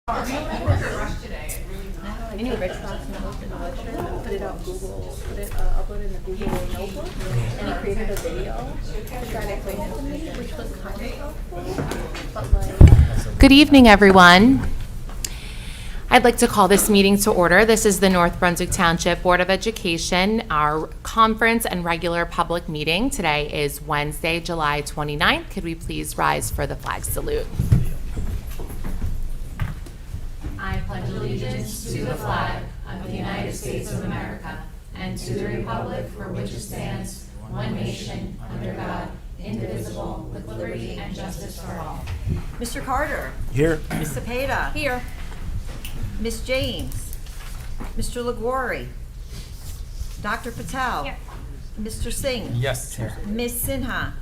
I knew Rich Fox knows in the lecture, put it on Google, upload it in the Google notebook, and he created a video to try to explain it to me, which was kind of helpful, but like... Good evening, everyone. I'd like to call this meeting to order. This is the North Brunswick Township Board of Education, our conference and regular public meeting. Today is Wednesday, July 29th. Could we please rise for the flag salute? I pledge allegiance to the flag of the United States of America and to the republic for which it stands, one nation, under God, indivisible, with liberty and justice for all. Mr. Carter. Here. Ms. Cepeda. Here. Ms. James. Mr. LaGuarri. Dr. Patel. Here. Mr. Singh. Yes. Ms. Sinha.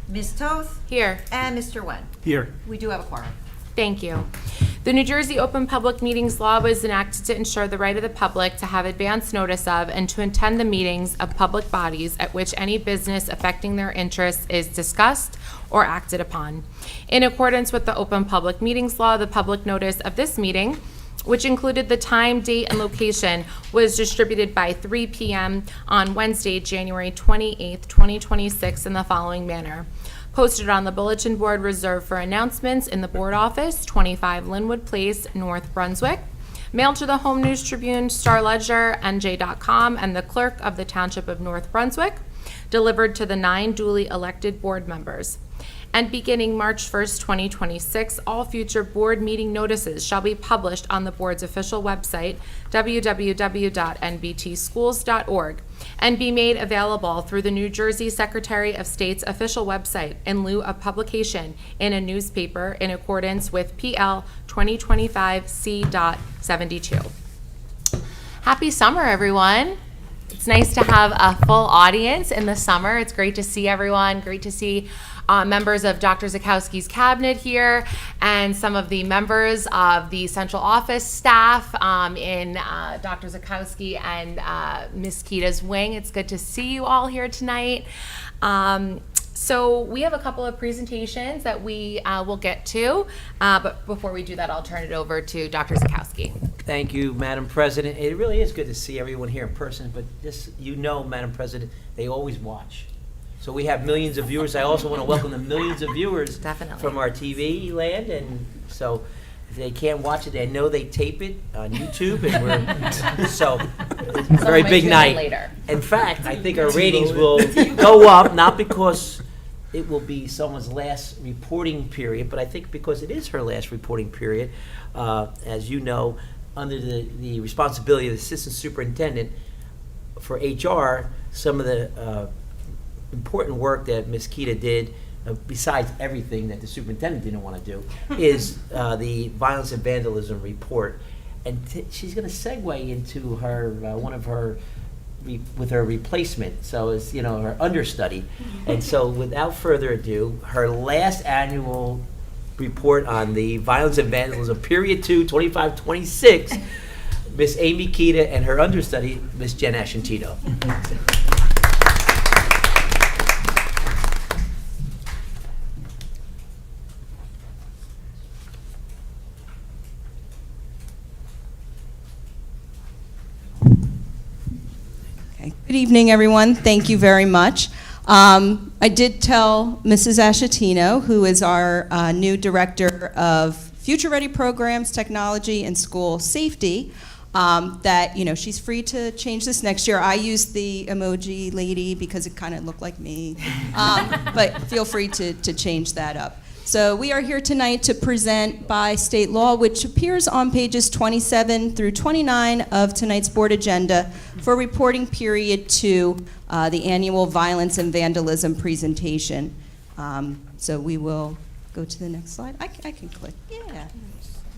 Ms. Toth. Here. And Mr. Wen. Here. We do have a quorum. Thank you. The New Jersey Open Public Meetings Law was enacted to ensure the right of the public to have advance notice of and to attend the meetings of public bodies at which any business affecting their interests is discussed or acted upon. In accordance with the Open Public Meetings Law, the public notice of this meeting, which included the time, date, and location, was distributed by 3 p.m. on Wednesday, January 28th, 2026 in the following manner. Posted on the bulletin board reserved for announcements in the board office, 25 Linwood Place, North Brunswick. Mailed to the Home News Tribune, Star Ledger, NJ.com, and the clerk of the Township of North Brunswick. Delivered to the 9 duly elected board members. And beginning March 1st, 2026, all future board meeting notices shall be published on the board's official website, www.nbtschools.org, and be made available through the New Jersey Secretary of State's official website in lieu of publication in a newspaper in accordance with PL 2025C.72. Happy summer, everyone. It's nice to have a full audience in the summer. It's great to see everyone. Great to see members of Dr. Zakowski's cabinet here and some of the members of the central office staff in Dr. Zakowski and Ms. Kita's wing. It's good to see you all here tonight. So we have a couple of presentations that we will get to, but before we do that, I'll turn it over to Dr. Zakowski. Thank you, Madam President. It really is good to see everyone here in person, but just, Madam President, they always watch. So we have millions of viewers. I also want to welcome the millions of viewers Definitely. from our TV land, and so if they can't watch it, they know they tape it on YouTube, and so it's a very big night. Later. In fact, I think our ratings will go up, not because it will be someone's last reporting period, but I think because it is her last reporting period. As you know, under the responsibility of the Assistant Superintendent for HR, some of the important work that Ms. Kita did, besides everything that the superintendent didn't want to do, is the violence and vandalism report. And she's going to segue into her with her replacement, so it's her understudy. And so without further ado, her last annual report on the violence and vandalism period 2, 25-26, Miss Amy Kita and her understudy, Miss Jen Asciantino. Good evening, everyone. Thank you very much. I did tell Mrs. Asciantino, who is our new Director of Future Ready Programs, Technology, and School Safety, that she's free to change this next year. I used the emoji lady because it kind of looked like me, but feel free to change that up. So we are here tonight to present by state law, which appears on pages 27 through 29 of tonight's board agenda for reporting period 2, the annual violence and vandalism presentation. So we will go to the next slide. I can click. Yeah.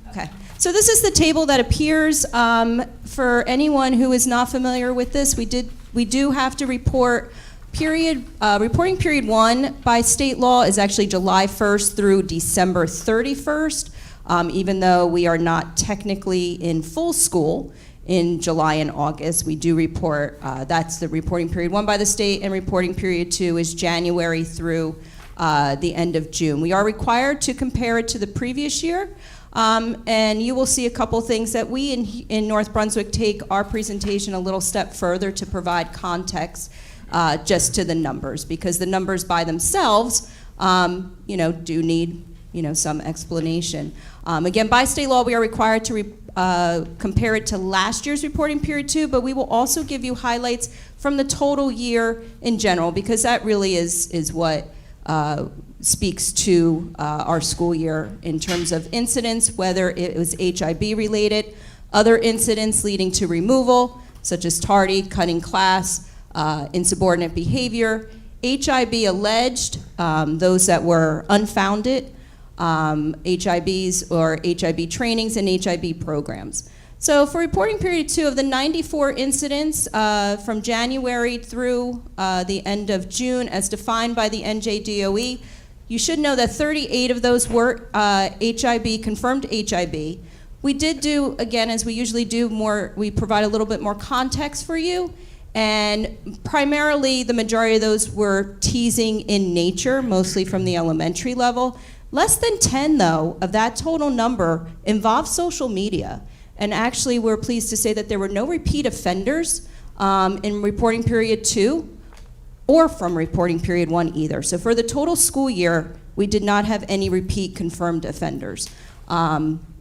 Okay. So this is the table that appears for anyone who is not familiar with this. We do have to report. Reporting period 1 by state law is actually July 1st through December 31st, even though we are not technically in full school in July and August. We do report, that's the reporting period 1 by the state, and reporting period 2 is January through the end of June. We are required to compare it to the previous year, And you will see a couple things that we in North Brunswick take our presentation a little step further to provide context just to the numbers, because the numbers by themselves, do need, some explanation. Again, by state law, we are required to compare it to last year's reporting period too, but we will also give you highlights from the total year in general, because that really is what speaks to our school year in terms of incidents, whether it was HIB related, other incidents leading to removal, such as tardy, cutting class, insubordinate behavior, HIB alleged, those that were unfounded, HIBs or HIB trainings and HIB programs. So for reporting period 2, of the 94 incidents from January through the end of June as defined by the NJDOE, you should know that 38 of those were HIB, confirmed HIB. We did do, again, as we usually do, we provide a little bit more context for you. And primarily, the majority of those were teasing in nature, mostly from the elementary level. Less than 10, though, of that total number involved social media. And actually, we're pleased to say that there were no repeat offenders in reporting period 2 or from reporting period 1 either. So for the total school year, we did not have any repeat confirmed offenders.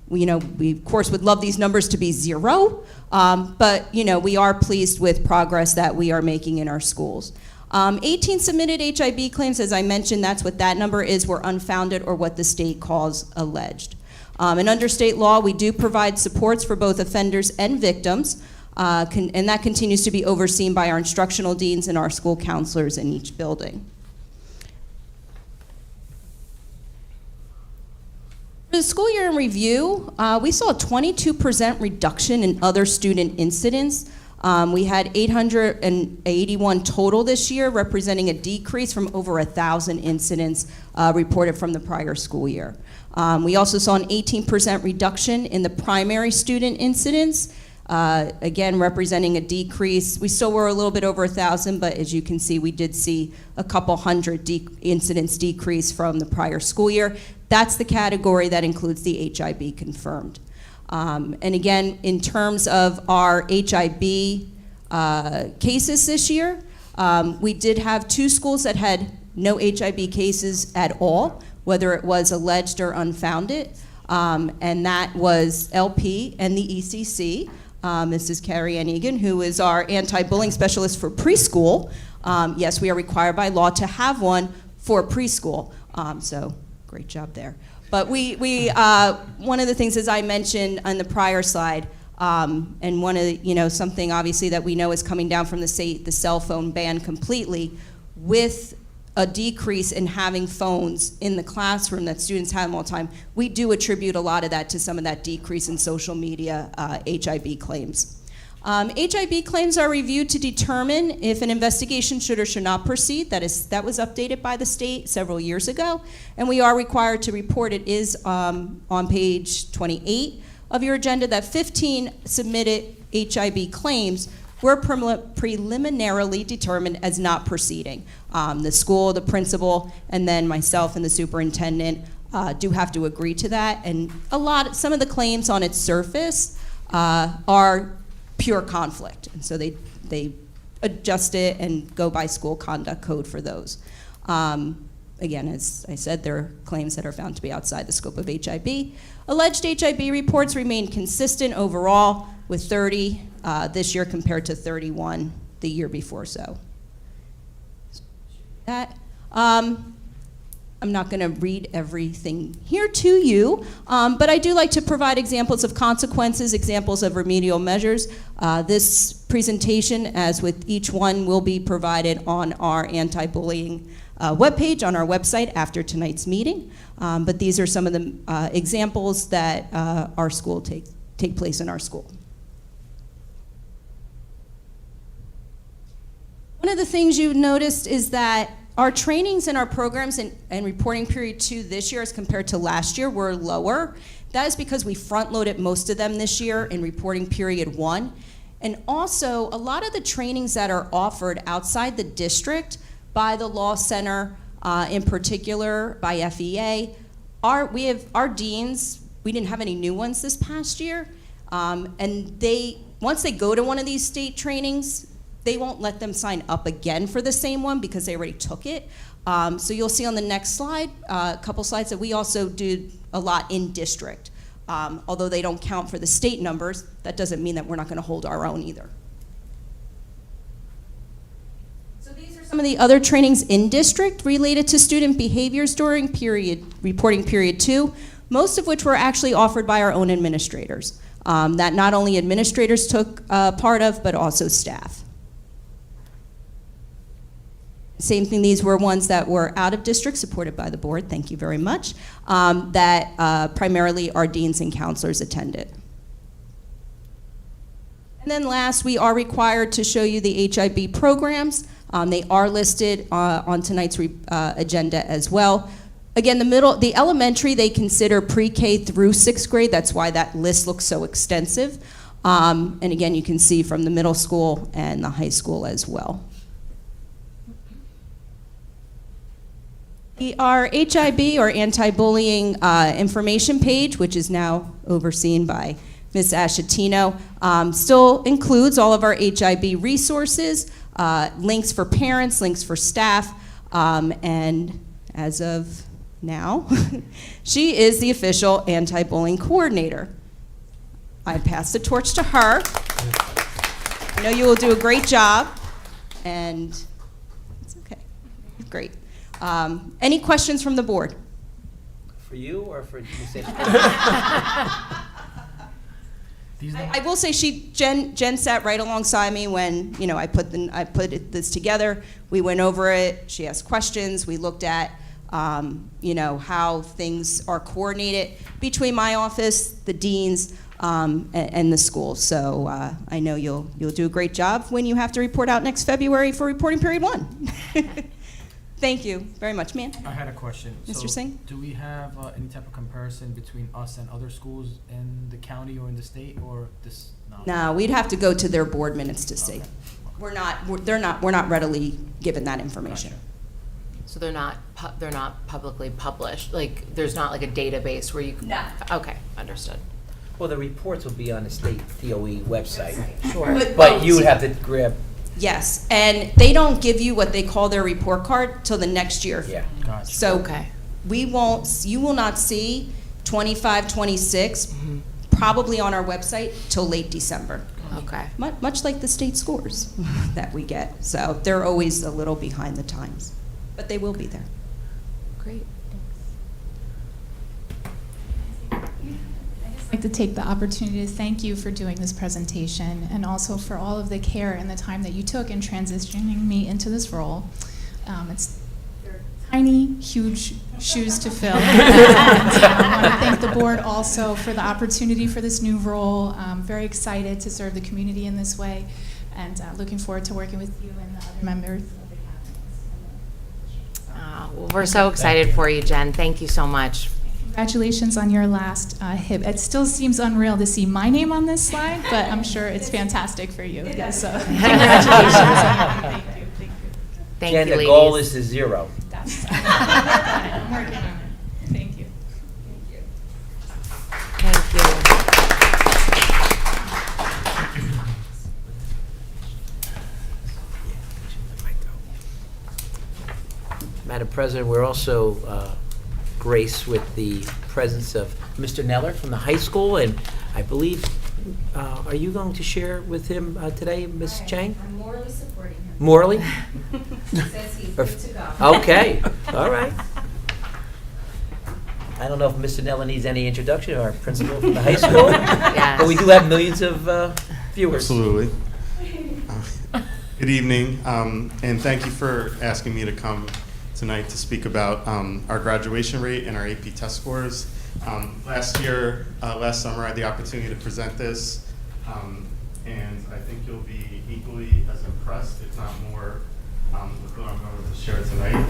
We, of course, would love these numbers to be 0, but, we are pleased with progress that we are making in our schools. 18 submitted HIB claims, as I mentioned, that's what that number is, were unfounded or what the state calls alleged. And under state law, we do provide supports for both offenders and victims, and that continues to be overseen by our instructional deans and our school counselors in each building. For the school year in review, we saw a 22% reduction in other student incidents. We had 881 total this year, representing a decrease from over 1,000 incidents reported from the prior school year. We also saw an 18% reduction in the primary student incidents, again representing a decrease. We still were a little bit over 1,000, but as you can see, we did see a couple hundred incidents decrease from the prior school year. That's the category that includes the HIB confirmed. And again, in terms of our HIB cases this year, we did have 2 schools that had no HIB cases at all, whether it was alleged or unfounded, and that was LP and the ECC. Mrs. Carrie Ann Egan, who is our anti-bullying specialist for preschool. Yes, we are required by law to have one for preschool, so great job there. But we one of the things, as I mentioned on the prior slide, and one of the, something obviously that we know is coming down from the state, the cell phone ban completely, with a decrease in having phones in the classroom that students have all the time. We do attribute a lot of that to some of that decrease in social media HIB claims. HIB claims are reviewed to determine if an investigation should or should not proceed. That was updated by the state several years ago, and we are required to report. It is on page 28 of your agenda that 15 submitted HIB claims were preliminarily determined as not proceeding. The school, the principal, and then myself and the superintendent do have to agree to that, and some of the claims on its surface are pure conflict, and so they adjust it and go by school conduct code for those. Again, as I said, there are claims that are found to be outside the scope of HIB. Alleged HIB reports remain consistent overall, with 30 this year compared to 31 the year before. So that I'm not going to read everything here to you, but I do like to provide examples of consequences, examples of remedial measures. This presentation, as with each one, will be provided on our anti-bullying webpage on our website after tonight's meeting. But these are some of the examples that our school take place in our school. One of the things you've noticed is that our trainings and our programs and reporting period 2 this year as compared to last year were lower. That is because we front-loaded most of them this year in reporting period 1. And also, a lot of the trainings that are offered outside the district by the Law Center, in particular by FEA, our deans, we didn't have any new ones this past year. And once they go to one of these state trainings, they won't let them sign up again for the same one because they already took it. So you'll see on the next slide, a couple slides, that we also do a lot in district. Although they don't count for the state numbers, that doesn't mean that we're not going to hold our own either. So these are some of the other trainings in district related to student behaviors during reporting period 2, most of which were actually offered by our own administrators, that not only administrators took part of, but also staff. Same thing, these were ones that were out of district, supported by the board, thank you very much, that primarily our deans and counselors attended. And then last, we are required to show you the HIB programs. They are listed on tonight's agenda as well. Again, the elementary, they consider pre-K through 6th grade, that's why that list looks so extensive. And again, you can see from the middle school and the high school as well. Our HIB, or anti-bullying information page, which is now overseen by Ms. Ashatino, still includes all of our HIB resources, links for parents, links for staff, and as of now, she is the official anti-bullying coordinator. I pass the torch to her. I know you will do a great job, and it's okay. Great. Any questions from the board? For you or for Ms. I will say Jen sat right alongside me when I put this together. We went over it. She asked questions. We looked at how things are coordinated between my office, the deans, and the school. So I know you'll do a great job when you have to report out next February for reporting period 1. Thank you very much, ma'am. I had a question. Mr. Singh? Do we have any type of comparison between us and other schools in the county or in the state, or this? No, we'd have to go to their board minutes to see. Okay. We're not readily given that information. Gotcha. So they're not publicly published, like, there's not like a database where you can? No. Okay, understood. Well, the reports will be on the state DOE website. Sure. But you would have to grab. Yes, and they don't give you what they call their report card till the next year. Yeah. Gotcha. So Okay. you will not see 25, 26 probably on our website till late December. Okay. Much like the state scores that we get. So they're always a little behind the times, but they will be there. Great. I'd like to take the opportunity to thank you for doing this presentation, and also for all of the care and the time that you took in transitioning me into this role. They're tiny, huge shoes to fill. And I want to thank the board also for the opportunity for this new role. I'm very excited to serve the community in this way, and looking forward to working with you and the other members of the cabinet. Well, we're so excited for you, Jen. Thank you so much. Congratulations on your last HIB. It still seems unreal to see my name on this slide, but I'm sure it's fantastic for you. Yes, so congratulations. Thank you. Thank Jen, you, the ladies. goal is to 0. That's I'm working on it. Thank you. Thank you. Madam President, we're also graced with the presence of Mr. Neller from the high school, and I believe, are you going to share with him today, Ms. Chang? I'm morally supporting him. Morally? He says he's good to go. Okay, all right. I don't know if Mr. Neller needs any introduction, our principal from the high school. Yes. But we do have millions of viewers. Absolutely. Good evening, and thank you for asking me to come tonight to speak about our graduation rate and our AP test scores. Last summer, I had the opportunity to present this, and I think you'll be equally as impressed, if not more, with what I'm going to share tonight.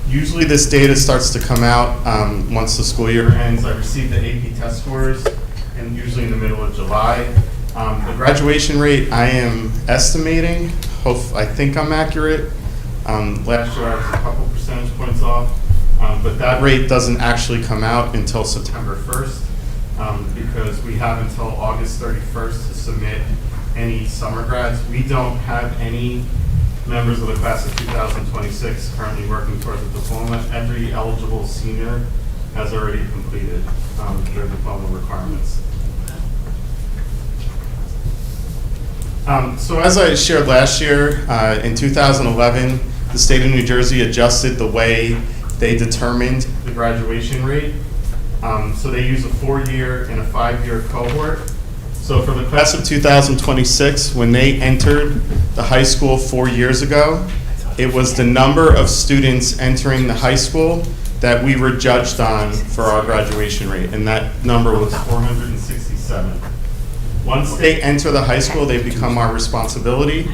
Usually this data starts to come out once the school year ends. I received the AP test scores, and usually in the middle of July. The graduation rate I am estimating, I think I'm accurate. Last year I was a couple percentage points off. But that rate doesn't actually come out until September 1st, because we have until August 31st to submit any summer grads. We don't have any members of the class of 2026 currently working towards a diploma. Every eligible senior has already completed their diploma requirements. So as I shared last year, in 2011, the state of New Jersey adjusted the way they determined the graduation rate. So they use a 4-year and a 5-year cohort. So for the class of 2026, when they entered the high school 4 years ago, it was the number of students entering the high school that we were judged on for our graduation rate, and that number was 467. Once they enter the high school, they become our responsibility,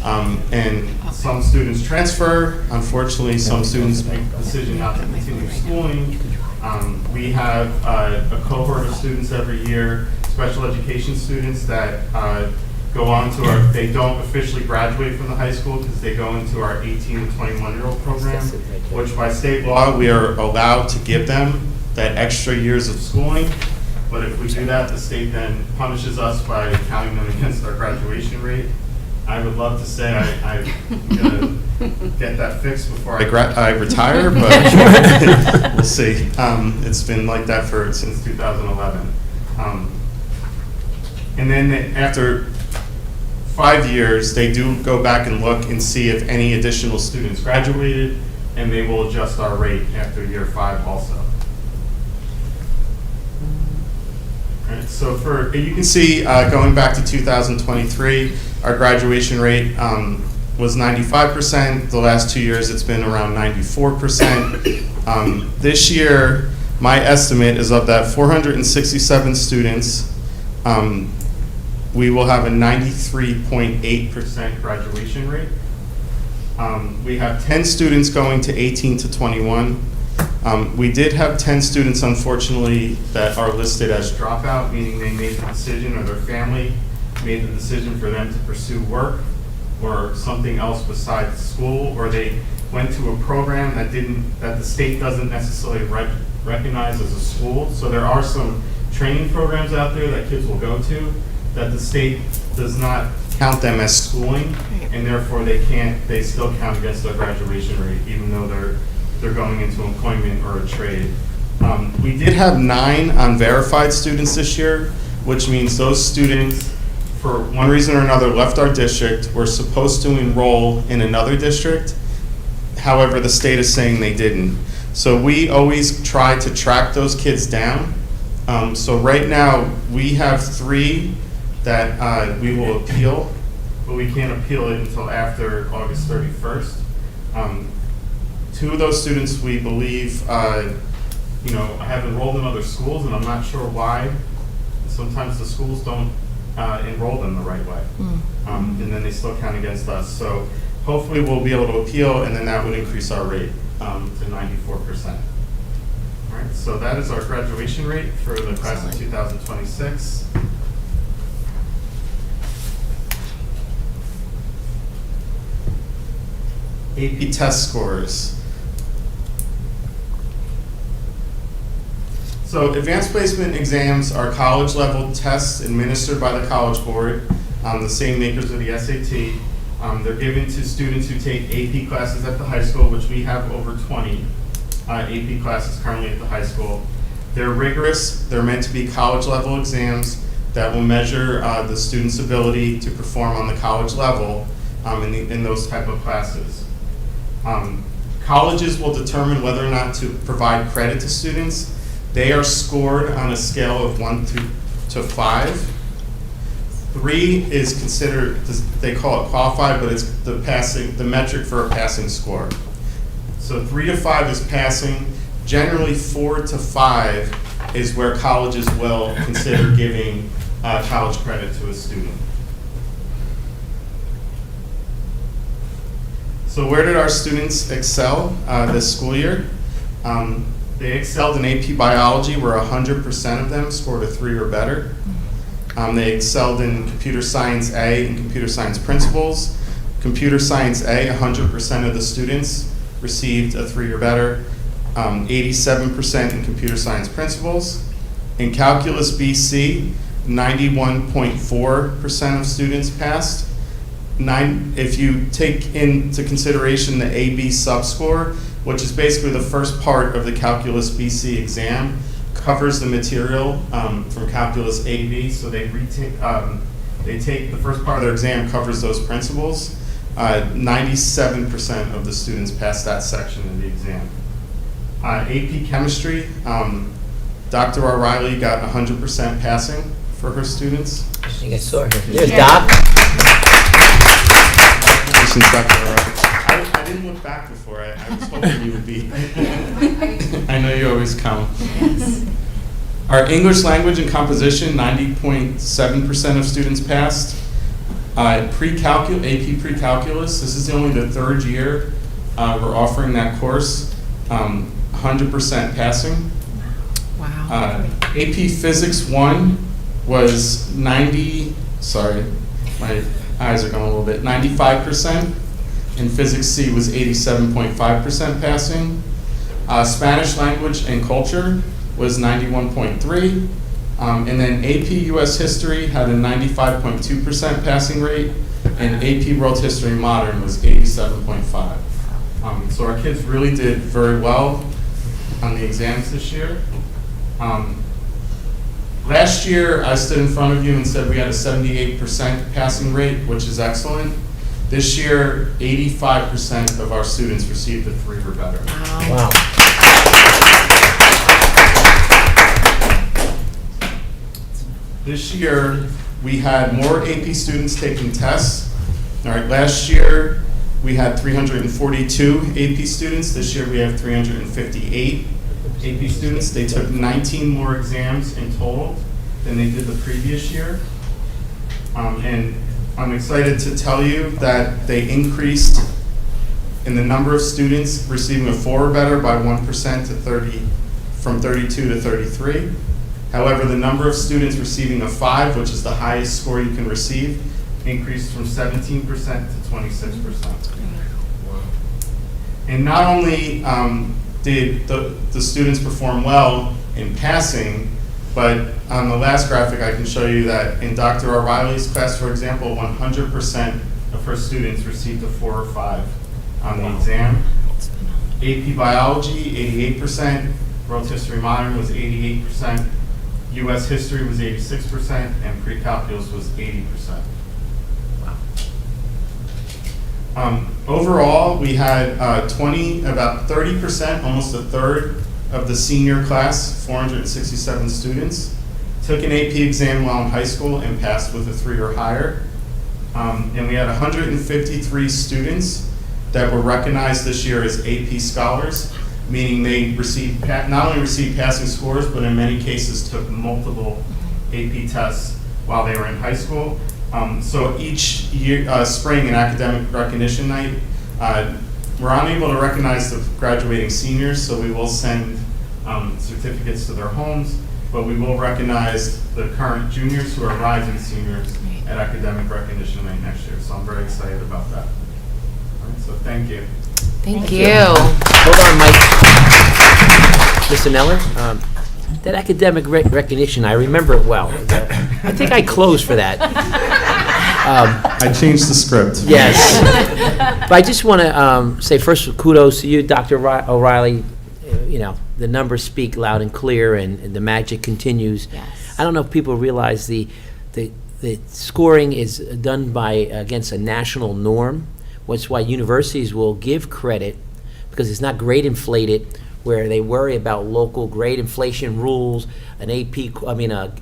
and some students transfer. Unfortunately, some students make the decision not to continue schooling. We have a cohort of students every year, special education students that go on to our, they don't officially graduate from the high school because they go into our 18 to 21-year-old program, which by state law, we are allowed to give them that extra years of schooling. But if we do that, the state then punishes us by counting them against our graduation rate. I would love to say I'm gonna get that fixed before I retire, but we'll see. It's been like that since 2011. And then after 5 years, they do go back and look and see if any additional students graduated, and they will adjust our rate after year 5 also. All right, so you can see going back to 2023, our graduation rate was 95%. The last 2 years, it's been around 94%. This year, my estimate is of that 467 students, we will have a 93.8% graduation rate. We have 10 students going to 18 to 21. We did have 10 students, unfortunately, that are listed as dropout, meaning they made the decision, or their family made the decision for them to pursue work or something else besides school, or they went to a program that the state doesn't necessarily recognize as a school. So there are some training programs out there that kids will go to that the state does not count them as schooling, and therefore they still count against their graduation rate, even though they're going into employment or a trade. We did have 9 unverified students this year, which means those students, for one reason or another, left our district, were supposed to enroll in another district. However, the state is saying they didn't. So we always try to track those kids down. So right now, we have 3 that we will appeal, but we can't appeal it until after August 31st. 2 of those students, we believe, have enrolled in other schools, and I'm not sure why. Sometimes the schools don't enroll them the right way, and then they still count against us. So hopefully we'll be able to appeal, and then that would increase our rate to 94%. All right, so that is our graduation rate for the class of 2026. AP test scores. So advanced placement exams are college-level tests administered by the College Board, the same makers of the SAT. They're given to students who take AP classes at the high school, which we have over 20 AP classes currently at the high school. They're rigorous. They're meant to be college-level exams that will measure the student's ability to perform on the college level in those type of classes. Colleges will determine whether or not to provide credit to students. They are scored on a scale of 1 to 5. 3 is considered, they call it qualified, but it's the metric for a passing score. So 3 to 5 is passing. Generally 4 to 5 is where colleges will consider giving college credit to a student. So where did our students excel this school year? They excelled in AP Biology, where 100% of them scored a 3 or better. They excelled in Computer Science A and Computer Science Principles. Computer Science A, 100% of the students received a 3 or better. 87% in computer science principals. In calculus BC, 91.4% of students passed. If you take into consideration the AB subscore, which is basically the first part of the calculus BC exam, covers the material from calculus AB, so they take the first part of their exam covers those principles. 97% of the students passed that section of the exam. AP chemistry, Dr. O'Reilly got 100% passing for her students. I think I saw her. There's Doc. Congratulations, Dr. O'Reilly. I didn't look back before. I was hoping you would be. I know you always come. Our English language and composition, 90.7% of students passed. AP pre-calculus, this is only the third year we're offering that course. 100% passing. Wow. AP Physics 1 was 90, sorry, my eyes are going a little bit, 95%. And Physics C was 87.5% passing. Spanish language and culture was 91.3. And then AP US History had a 95.2% passing rate, and AP World History Modern was 87.5. So our kids really did very well on the exams this year. Last year, I stood in front of you and said we had a 78% passing rate, which is excellent. This year, 85% of our students received a 3 or better. Wow. This year, we had more AP students taking tests. All right, last year, we had 342 AP students. This year, we have 358 AP students. They took 19 more exams in total than they did the previous year. And I'm excited to tell you that they increased in the number of students receiving a 4 or better by 1% to 30, from 32 to 33. However, the number of students receiving a 5, which is the highest score you can receive, increased from 17% to 26%. And not only did the students perform well in passing, but on the last graphic I can show you that in Dr. O'Reilly's class, for example, 100% of her students received a 4 or 5 on the exam. AP Biology, 88%, World History Modern was 88%, US History was 86%, and Pre-Calculus was 80%. Overall, we had about 30%, almost a third of the senior class, 467 students, took an AP exam while in high school and passed with a 3 or higher. And we had 153 students that were recognized this year as AP scholars, meaning they received not only received passing scores, but in many cases took multiple AP tests while they were in high school. So each year, spring and academic recognition night, we're unable to recognize the graduating seniors, so we will send certificates to their homes, but we will recognize the current juniors who are rising seniors at academic recognition night next year. So I'm very excited about that. All right, so thank you. Thank you. Hold on, Mike. Mr. Neller, that academic recognition, I remember it well. I think I closed for that. I changed the script. Yes. But I just want to say first, kudos to you, Dr. O'Reilly. You know, the numbers speak loud and clear, and the magic continues. Yes. I don't know if people realize the scoring is done against a national norm. That's why universities will give credit, because it's not grade inflated, where they worry about local grade inflation rules. An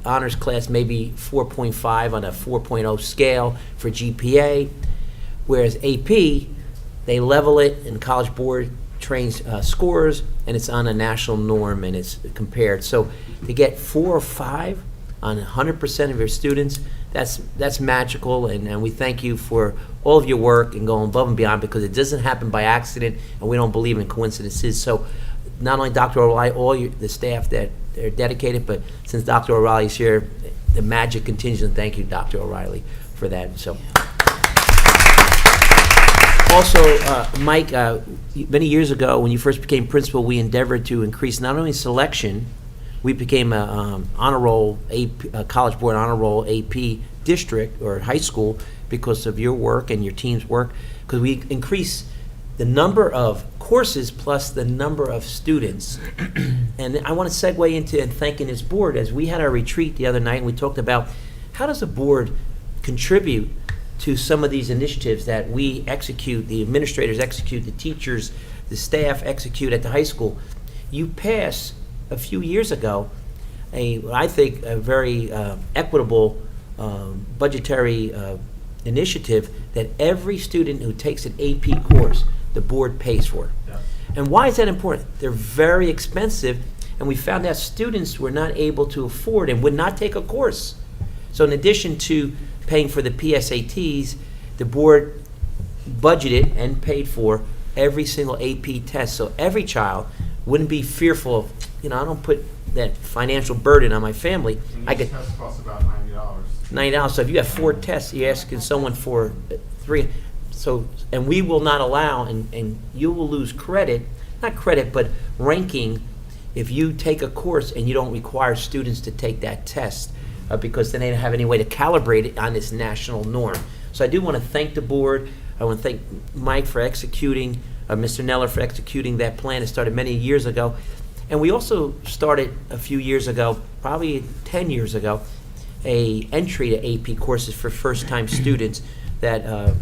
honors class maybe 4.5 on a 4.0 scale for GPA, whereas AP, they level it, and College Board trains scores, and it's on a national norm, and it's compared. So to get 4 or 5 on 100% of your students, that's magical, and we thank you for all of your work and going above and beyond, because it doesn't happen by accident, and we don't believe in coincidences. So not only Dr. O'Reilly, the staff that are dedicated, but since Dr. O'Reilly's here, the magic continues, and thank you, Dr. O'Reilly, for that. So also, Mike, many years ago, when you first became principal, we endeavored to increase not only selection, we became a honor roll, a College Board honor roll AP district or high school because of your work and your team's work, because we increased the number of courses plus the number of students. And I want to segue into and thanking this board, as we had our retreat the other night and we talked about how does the board contribute to some of these initiatives that we execute, the administrators execute, the teachers, the staff execute at the high school. You passed a few years ago I think a very equitable budgetary initiative that every student who takes an AP course, the board pays for. Yeah. And why is that important? They're very expensive, and we found out students were not able to afford and would not take a course. So in addition to paying for the PSATs, the board budgeted and paid for every single AP test. So every child wouldn't be fearful of, I don't put that financial burden on my family. And I each get test costs about $90. $90. So if you have 4 tests, you're asking someone for 3. So, and we will not allow, and you will lose credit, not credit, but ranking if you take a course and you don't require students to take that test, because then they don't have any way to calibrate it on this national norm. So I do want to thank the board. I want to thank Mike for executing, Mr. Neller for executing that plan. It started many years ago. And we also started a few years ago, probably 10 years ago, a entry to AP courses for first-time students that,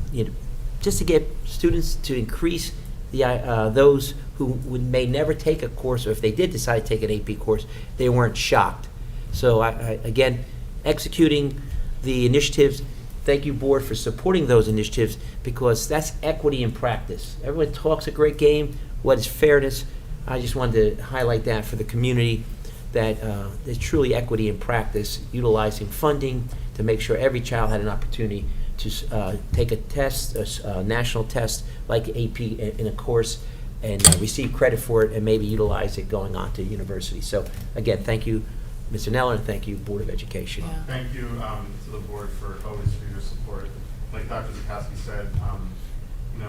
just to get students to increase the those who may never take a course, or if they did decide to take an AP course, they weren't shocked. So again, executing the initiatives. Thank you, board, for supporting those initiatives, because that's equity in practice. Everyone talks a great game. What is fairness? I just wanted to highlight that for the community, that there's truly equity in practice, utilizing funding to make sure every child had an opportunity to take a test, a national test like AP in a course, and receive credit for it and maybe utilize it going on to university. So again, thank you, Mr. Neller, and thank you, Board of Education. Yeah. Thank you to the board for always for your support. Like Dr. Zakowski said,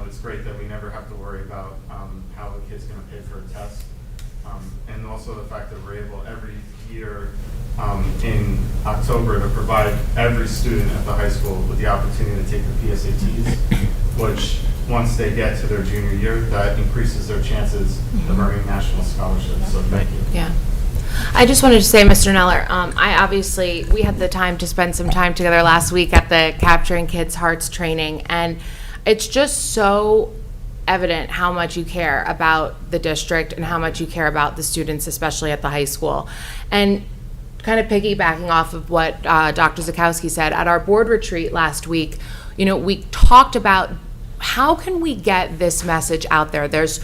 it's great that we never have to worry about how the kid's going to pay for a test. And also the fact that we're able every year in October to provide every student at the high school with the opportunity to take the PSATs, which once they get to their junior year, that increases their chances of earning national scholarships. So thank you. Yeah. I just wanted to say, Mr. Neller, we had the time to spend some time together last week at the Capturing Kids' Hearts training, and it's just so evident how much you care about the district and how much you care about the students, especially at the high school. And kind of piggybacking off of what Dr. Zakowski said, at our board retreat last week, we talked about how can we get this message out there. There's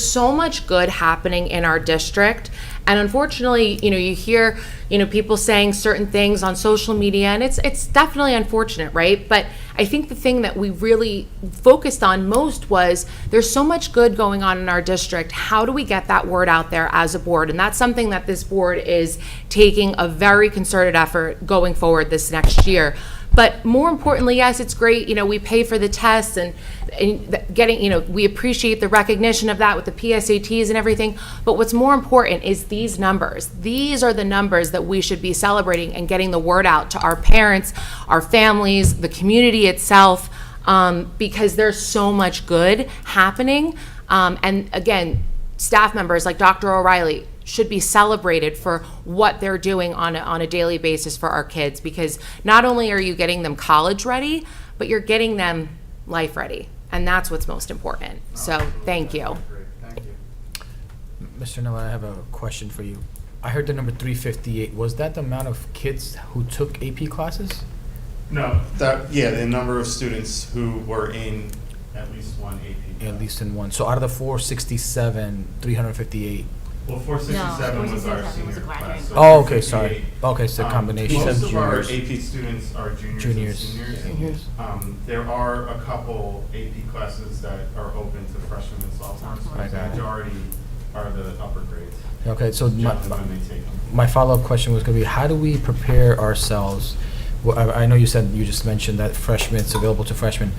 so much good happening in our district, and unfortunately, you hear, people saying certain things on social media, and it's definitely unfortunate, right? But I think the thing that we really focused on most was there's so much good going on in our district. How do we get that word out there as a board? And that's something that this board is taking a very concerted effort going forward this next year. But more importantly, yes, it's great, we pay for the tests and getting, we appreciate the recognition of that with the PSATs and everything. But what's more important is these numbers. These are the numbers that we should be celebrating and getting the word out to our parents, our families, the community itself, because there's so much good happening. And again, staff members like Dr. O'Reilly should be celebrated for what they're doing on a daily basis for our kids, because not only are you getting them college ready, but you're getting them life ready, and that's what's most important. So thank you. Great. Thank you. Mr. Neller, I have a question for you. I heard the number 358. Was that the amount of kids who took AP classes? No, the number of students who were in at least one AP class. At least in one. So out of the 467, 358. Well, 467 was our 467 was senior a graduating class. So Oh, okay, 358. sorry. Okay, it's a combination. Most of our Juniors. AP students are juniors Juniors. and seniors. There are a couple AP classes that are open to freshmen and sophomores. I But the got it. majority are the upper grades. Okay, so Generally when they take them. my follow-up question was going to be, how do we prepare ourselves? Well, I know you just mentioned that freshmen, it's available to freshmen.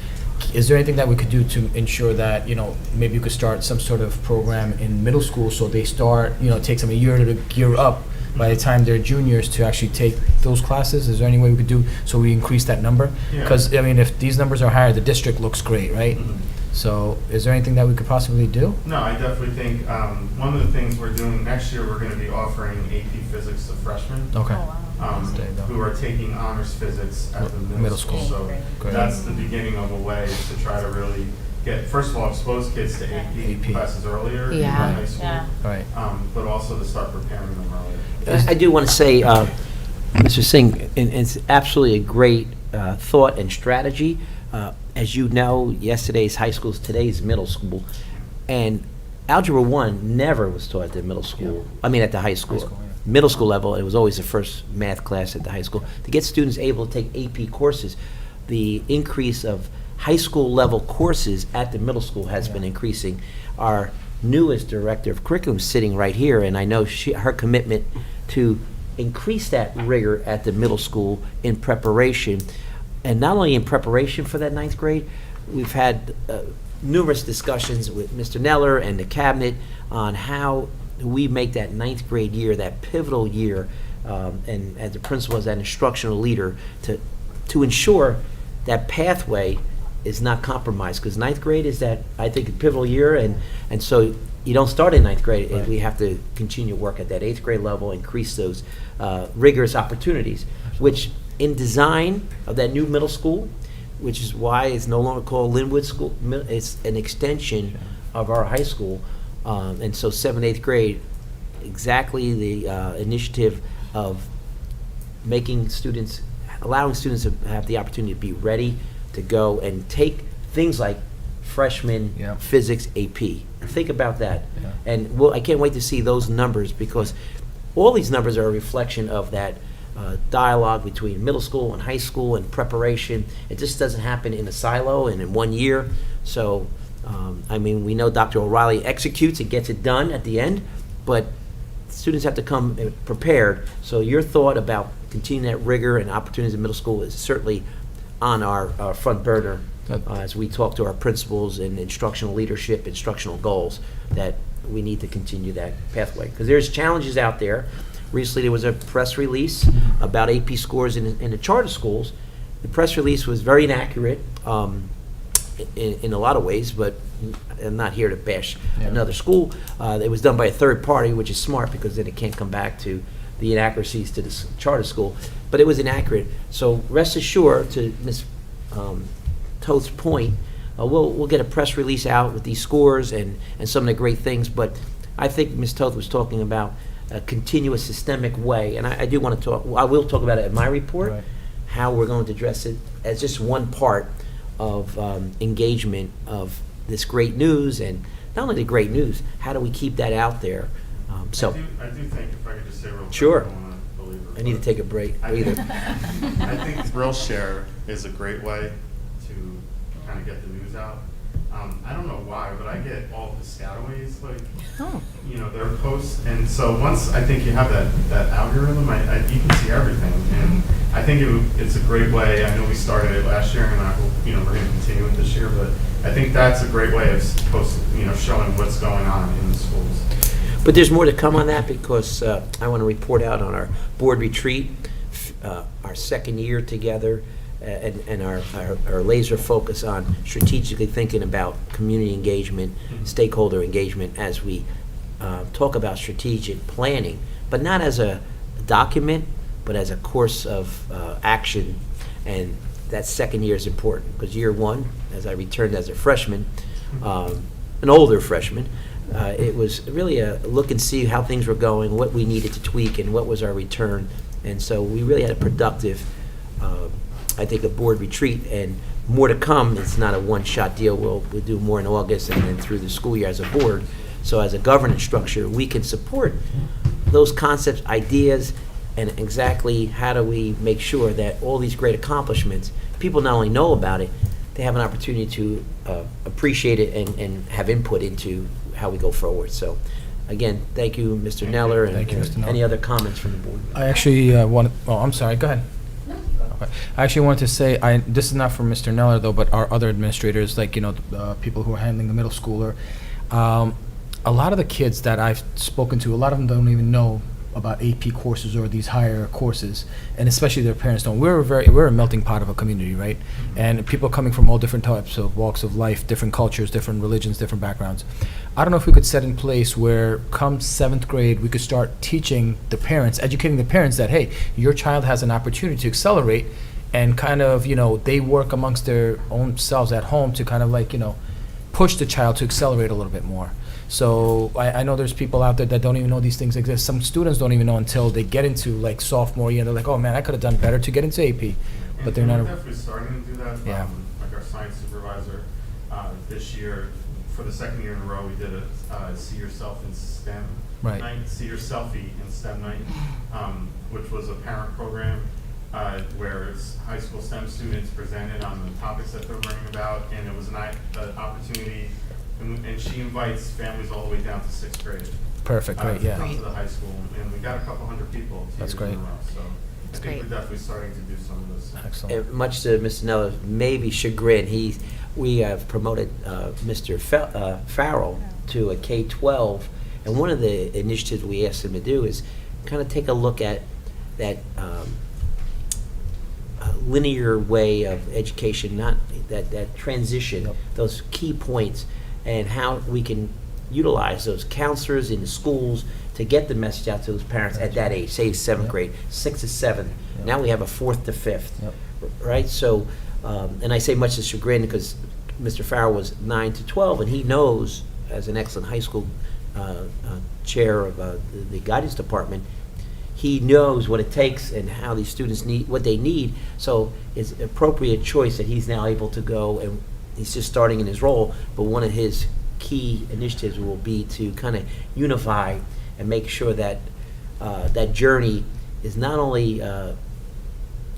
is there anything that we could do to ensure that, maybe you could start some sort of program in middle school so they start, it takes them a year to gear up by the time they're juniors to actually take those classes? Is there any way we could do so we increase that number? Yeah. Because, if these numbers are higher, the district looks great, right? So is there anything that we could possibly do? No, I definitely think one of the things we're doing next year, we're going to be offering AP Physics to freshmen Okay. um, who are taking honors physics at the middle school. So Great. that's the beginning of a way to try to really get, first of all, expose kids to AP classes earlier in Yeah. high school, Right. but also to start preparing them earlier. I do want to say, Mr. Singh, and it's absolutely a great thought and strategy. As you know, yesterday's high school is today's middle school, and Algebra 1 never was taught at the middle school, at the high school. High school, yeah. Middle school level, it was always the first math class at the high school. To get students able to take AP courses, the increase of high school level courses at the middle school has been increasing. Our newest director of curriculum is sitting right here, and I know her commitment to increase that rigor at the middle school in preparation. And not only in preparation for that ninth grade, we've had numerous discussions with Mr. Neller and the cabinet on how we make that ninth grade year, that pivotal year, and as the principal, as that instructional leader, to ensure that pathway is not compromised. Because ninth grade is that, I think, a pivotal year, and so you don't start in ninth grade. Right. We have to continue to work at that eighth grade level, increase those rigorous opportunities, which in design of that new middle school, which is why it's no longer called Linwood School, it's an extension of our high school. And so 7th, 8th grade, exactly the initiative of making students, allowing students to have the opportunity to be ready to go and take things like freshman Yeah. physics AP. Think about that. Yeah. And I can't wait to see those numbers, because all these numbers are a reflection of that dialogue between middle school and high school and preparation. It just doesn't happen in a silo and in 1 year. So, we know Dr. O'Reilly executes and gets it done at the end, but students have to come prepared. So your thought about continuing that rigor and opportunities in middle school is certainly on our front burner as we talk to our principals and instructional leadership, instructional goals, that we need to continue that pathway. Because there's challenges out there. Recently, there was a press release about AP scores in the charter schools. The press release was very inaccurate in a lot of ways, but I'm not here to bash another school. It was done by a third party, which is smart, because then it can't come back to the inaccuracies to the charter school. But it was inaccurate. So rest assured, to Ms. Toth's point, we'll get a press release out with these scores and some of the great things. But I think Ms. Toth was talking about a continuous systemic way, and I do want to talk. I will talk about it in my report, Right. how we're going to address it as just one part of engagement of this great news, and not only the great news, how do we keep that out there? I do think, if I could just say real quick, Sure. I don't want to belabor, I need to but take a break. I Breather. think Skillshare is a great way to kind of get the news out. I don't know why, but I get all the Piscataways, their posts, and so once I think you have that algorithm, you can see everything, and I think it's a great way. I know we started it last year, and I hope we're going to continue it this year, but I think that's a great way of showing what's going on in the schools. But there's more to come on that, because I want to report out on our board retreat, our second year together, and our laser focus on strategically thinking about community engagement, stakeholder engagement, as we talk about strategic planning, but not as a document, but as a course of action. And that second year is important, because year one, as I returned as a freshman, an older freshman, it was really a look and see how things were going, what we needed to tweak, and what was our return. And so we really had a productive, I think, a board retreat, and more to come. It's not a one-shot deal. We'll do more in August and then through the school year as a board. So as a governance structure, we can support those concepts, ideas, and exactly how do we make sure that all these great accomplishments, people not only know about it, they have an opportunity to appreciate it and have input into how we go forward. So again, thank you, Mr. Neller. Thank you, Mr. Neller. Any other comments from the board? I actually I'm sorry, go ahead. Okay. I actually wanted to say, this is not from Mr. Neller though, but our other administrators, like, the people who are handling the middle schooler, a lot of the kids that I've spoken to, a lot of them don't even know about AP courses or these higher courses, and especially their parents don't. We're a melting pot of a community, right? And people coming from all different types of walks of life, different cultures, different religions, different backgrounds. I don't know if we could set in place where come 7th grade, we could start teaching the parents, educating the parents that, hey, your child has an opportunity to accelerate, and kind of, they work amongst their own selves at home to kind of like, push the child to accelerate a little bit more. So I know there's people out there that don't even know these things exist. Some students don't even know until they get into like sophomore year. They're like, oh man, I could have done better to get into AP, but they're not. We're definitely starting to do that. Yeah. Like our science supervisor this year, for the second year in a row, we did a See Yourself in STEM Right. night, See Your Selfie in STEM night, which was a parent program where high school STEM students presented on the topics that they're learning about, and it was an opportunity. And she invites families all the way down to 6th grade. Perfect, great, To yeah. come to the high school, and we got a couple hundred people. 2 That's years in a great. row, so I think great. we're definitely starting to do some of those. Excellent. Much to Mr. Neller's maybe chagrin, we have promoted Mr. Farrell to a K-12, and one of the initiatives we asked him to do is kind of take a look at that linear way of education, not that transition, Yep. those key points, and how we can utilize those counselors in the schools to get the message out to those parents at that age, say 7th Yep. grade, 6th to 7th. Yep. Now we have a 4th to 5th, Yep. right? So, and I say much to chagrin because Mr. Farrell was 9 to 12, and he knows, as an excellent high school chair of the guidance department, he knows what it takes and how these students need, what they need. So it's an appropriate choice that he's now able to go, and he's just starting in his role, but one of his key initiatives will be to kind of unify and make sure that that journey is not only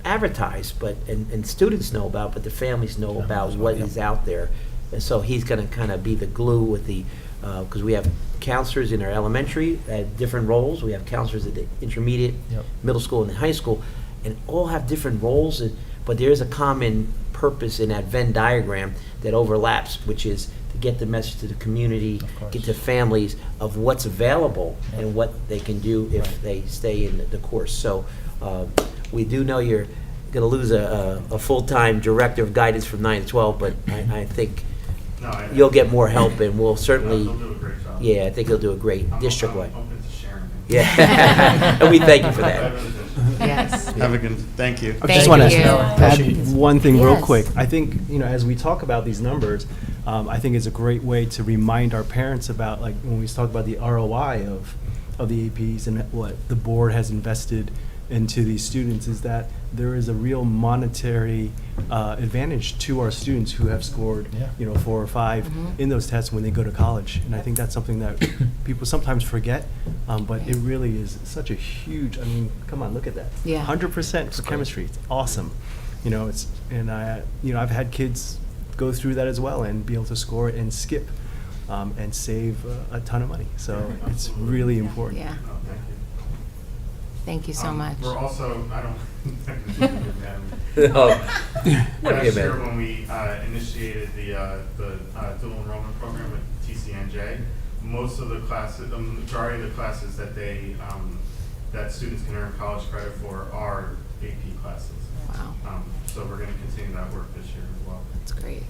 advertised, but and students know about, but the families know about what is out there. And so he's going to kind of be the glue with the, because we have counselors in our elementary at different roles. We have counselors at the intermediate, Yep. middle school, and the high school, and all have different roles. But there is a common purpose in that Venn diagram that overlaps, which is to get the message to the community, Of course. get to families of what's available Yep. and what they can do if Right. they stay in the course. So we do know you're going to lose a full-time director of guidance from 9 to 12, but I think No, you'll get more help, and we'll certainly, They'll do a great job. yeah, I think he'll do a great district-wide. I'm open to sharing. Yeah, and we thank you for I that. really do. Yes. Have a good, thank you. I Thank just want you. to Appreciate add one thing real Yes. quick. I think, as we talk about these numbers, I think it's a great way to remind our parents about, like, when we talk about the ROI of the APs and what the board has invested into these students, is that there is a real monetary advantage to our students who have scored, Yeah. 4 or 5 in those tests when they go to college. And I think that's something that people sometimes forget, but it really is such a huge, come on, look at that. Yeah. 100% for chemistry. It's awesome. I've had kids go through that as well and be able to score and skip and save a ton of money. So it's really important. Yeah. No, thank you. Thank you so much. We're also, I don't. Oh. Last year, when we initiated the dual enrollment program with TCNJ, most of the classes, the majority of the classes that that students can earn college credit for are AP classes. Wow, So we're going to continue that work this year as well. that's great.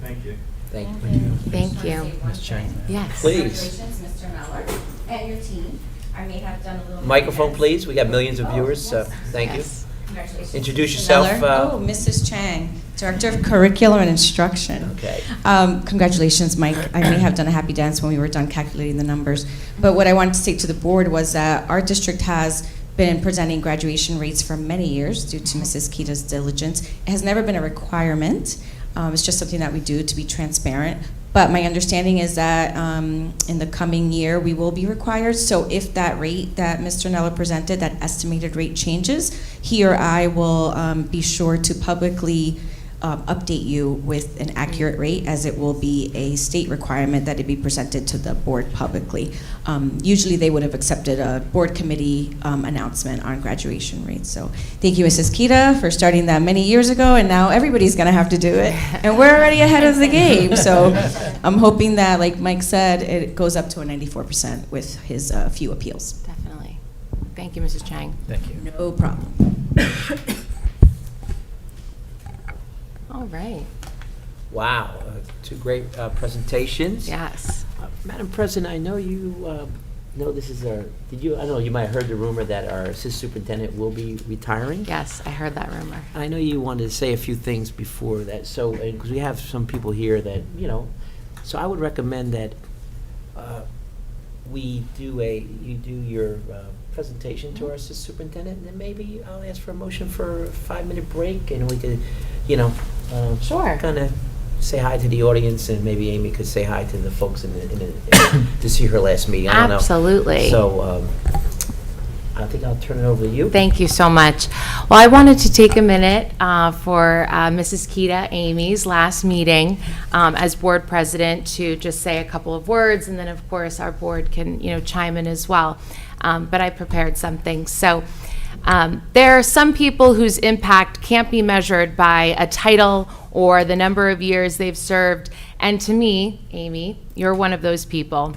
Thank you. Thank you. Thank you. Ms. Chang. Yes. Please. Congratulations, Mr. Meller, and your team. I may have done a little. Microphone, please. We got millions of viewers, so thank you. Yes. Congratulations. Introduce yourself. Oh, Mrs. Chang, Director of Curriculum and Instruction. Okay. Congratulations, Mike. I may have done a happy dance when we were done calculating the numbers. But what I wanted to say to the board was that our district has been presenting graduation rates for many years due to Mrs. Kita's diligence. It has never been a requirement. It's just something that we do to be transparent. But my understanding is that in the coming year, we will be required. So if that rate that Mr. Neller presented, that estimated rate changes, he or I will be sure to publicly update you with an accurate rate, as it will be a state requirement that it be presented to the board publicly. Usually they would have accepted a board committee announcement on graduation rates. So thank you, Mrs. Kita, for starting that many years ago, and now everybody's going to have to do it. And we're already ahead of the game. So I'm hoping that, like Mike said, it goes up to a 94% with his few appeals. Definitely. Thank you, Mrs. Chang. Thank you. No problem. All right. Wow, two great presentations. Yes. Madam President, I know you know this is our, I don't know, you might have heard the rumor that our assistant superintendent will be retiring. Yes, I heard that rumor. I know you wanted to say a few things before that, so, because we have some people here that, so I would recommend that you do your presentation to our assistant superintendent, and then maybe I'll ask for a motion for a 5-minute break, and we could, Sure. kind of say hi to the audience, and maybe Amy could say hi to the folks to see her last meeting. I don't know. Absolutely. So I think I'll turn it over to you. Thank you so much. Well, I wanted to take a minute for Mrs. Kita, Amy's last meeting as board president, to just say a couple of words, and then of course our board can chime in as well. But I prepared something. So there are some people whose impact can't be measured by a title or the number of years they've served. And to me, Amy, you're one of those people.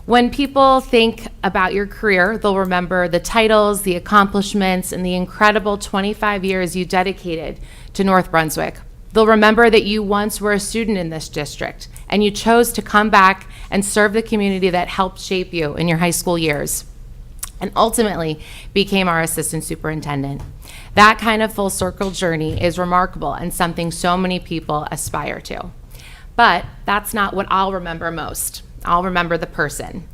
When people think about your career, they'll remember the titles, the accomplishments, and the incredible 25 years you dedicated to North Brunswick. They'll remember that you once were a student in this district, and you chose to come back and serve the community that helped shape you in your high school years, and ultimately became our assistant superintendent. That kind of full circle journey is remarkable and something so many people aspire to. But that's not what I'll remember most. I'll remember the person.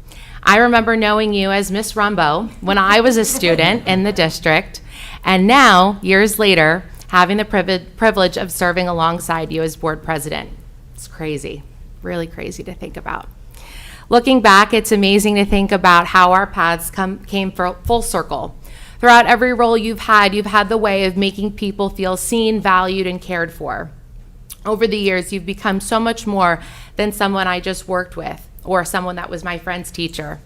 I remember knowing you as Miss Rumbo when I was a student in the district, and now, years later, having the privilege of serving alongside you as board president. It's crazy, really crazy to think about. Looking back, it's amazing to think about how our paths came full circle. Throughout every role you've had the way of making people feel seen, valued, and cared for. Over the years, you've become so much more than someone I just worked with or someone that was my friend's teacher.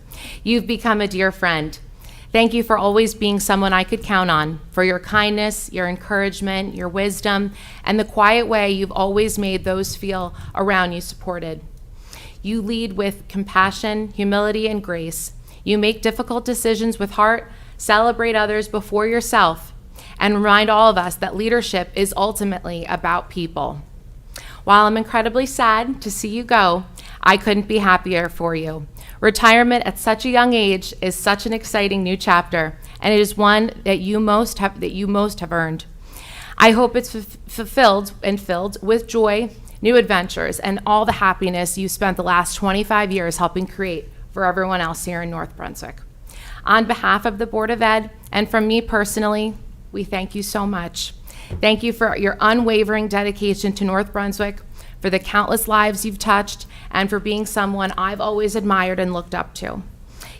You've become a dear friend. Thank you for always being someone I could count on, for your kindness, your encouragement, your wisdom, and the quiet way you've always made those feel around you supported. You lead with compassion, humility, and grace. You make difficult decisions with heart, celebrate others before yourself, and remind all of us that leadership is ultimately about people. While I'm incredibly sad to see you go, I couldn't be happier for you. Retirement at such a young age is such an exciting new chapter, and it is one that you most have earned. I hope it's fulfilled and filled with joy, new adventures, and all the happiness you spent the last 25 years helping create for everyone else here in North Brunswick. On behalf of the Board of Ed and from me personally, we thank you so much. Thank you for your unwavering dedication to North Brunswick, for the countless lives you've touched, and for being someone I've always admired and looked up to.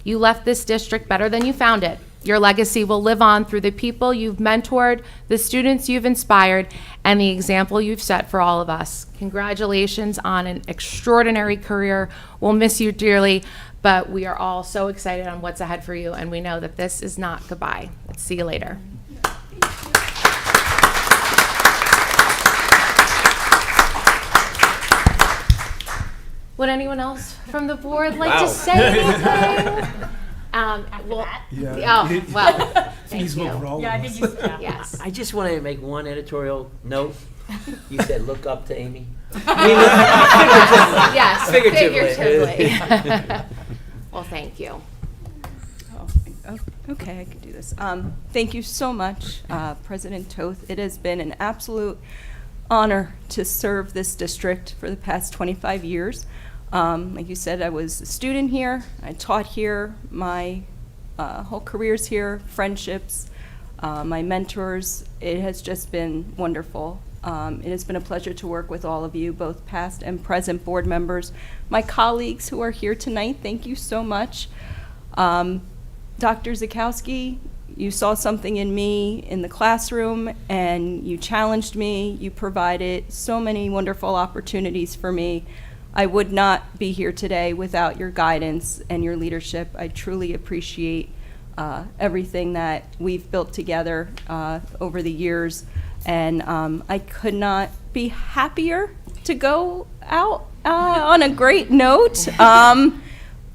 You left this district better than you found it. Your legacy will live on through the people you've mentored, the students you've inspired, and the example you've set for all of us. Congratulations on an extraordinary career. We'll miss you dearly, but we are all so excited on what's ahead for you, and we know that this is not goodbye. Let's see you later. Would anyone else from the board like to say anything? Well, oh, well, thank you. Yeah, I think you, Yes. I just want to make one editorial note. You said look up to Amy. Yes, figuratively. Well, thank you. Oh, okay, I can do this. Thank you so much, President Toth. It has been an absolute honor to serve this district for the past 25 years. Like you said, I was a student here. I taught here. My whole career's here, friendships, my mentors. It has just been wonderful. It has been a pleasure to work with all of you, both past and present board members. My colleagues who are here tonight, thank you so much. Dr. Zakowski, you saw something in me in the classroom, and you challenged me. You provided so many wonderful opportunities for me. I would not be here today without your guidance and your leadership. I truly appreciate everything that we've built together over the years, and I could not be happier to go out on a great note.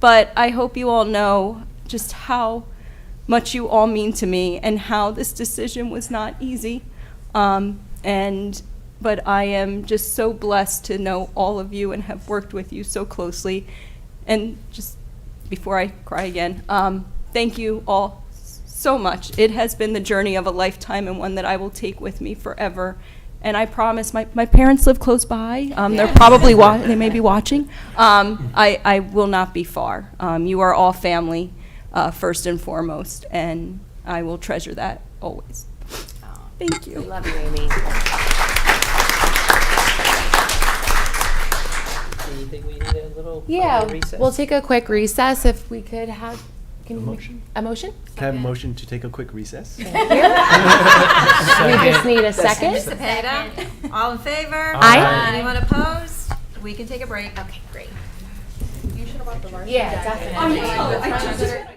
But I hope you all know just how much you all mean to me and how this decision was not easy. But I am just so blessed to know all of you and have worked with you so closely. And just before I cry again, thank you all so much. It has been the journey of a lifetime and one that I will take with me forever. And I promise, my parents live close by. They're probably they may be watching. I will not be far. You are all family, first and foremost, and I will treasure that always. Thank you. We love you, Amy. Do you think we need a little Yeah, recess? we'll take a quick recess if we could have. Can A you motion? A motion? Can I have a motion to take a quick recess? We just need a second. Cepeda, all in favor? Aye. Anyone opposed? We can take a break. Okay, great. You should have brought the varsity Yeah, jacket. definitely.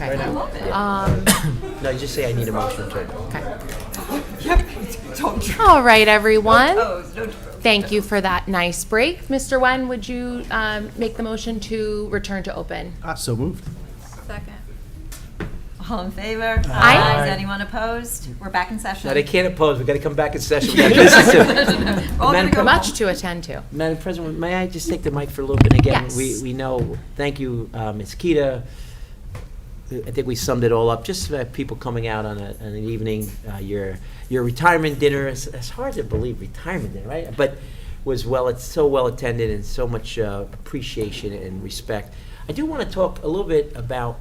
Okay. No, you just say I need a motion to. All right, everyone. Opposed, no Thank you for that nice break. Mr. Wen, would you make the motion to return to open? So moved. Second. All in favor? Aye. Is anyone opposed? We're back in session. No, they can't oppose. We got to come back in session. We got business to. All gonna go Much home. to attend to. Madam President, may I just take the mic for a little bit again? Yes. We know, thank you, Ms. Kita. I think we summed it all up. Just people coming out on an evening, your retirement dinner. It's hard to believe retirement dinner, right? But was so well attended and so much appreciation and respect. I do want to talk a little bit about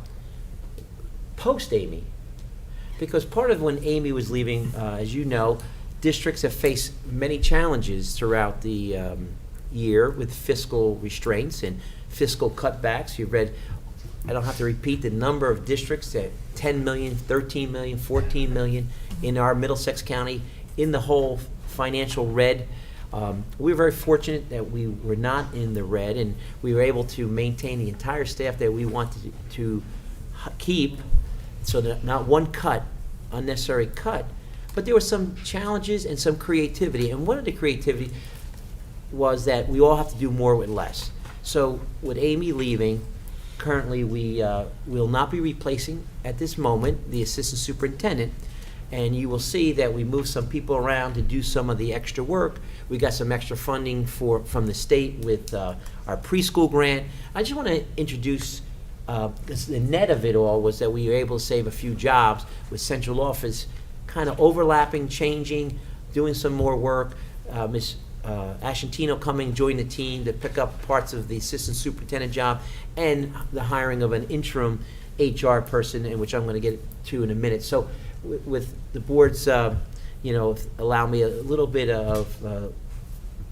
post Amy, because part of when Amy was leaving, as you know, districts have faced many challenges throughout the year with fiscal restraints and fiscal cutbacks. You've read, I don't have to repeat the number of districts that 10 million, 13 million, 14 million in our Middlesex County in the whole financial red. We were very fortunate that we were not in the red, and we were able to maintain the entire staff that we wanted to keep, so that not one unnecessary cut, but there were some challenges and some creativity. And one of the creativity was that we all have to do more with less. So with Amy leaving, currently we will not be replacing at this moment the assistant superintendent. And you will see that we moved some people around to do some of the extra work. We got some extra funding from the state with our preschool grant. I just want to introduce, the net of it all was that we were able to save a few jobs with central office kind of overlapping, changing, doing some more work. Ms. Ashantino coming, join the team to pick up parts of the assistant superintendent job, and the hiring of an interim HR person, in which I'm going to get to in a minute. So with the board's, allow me a little bit of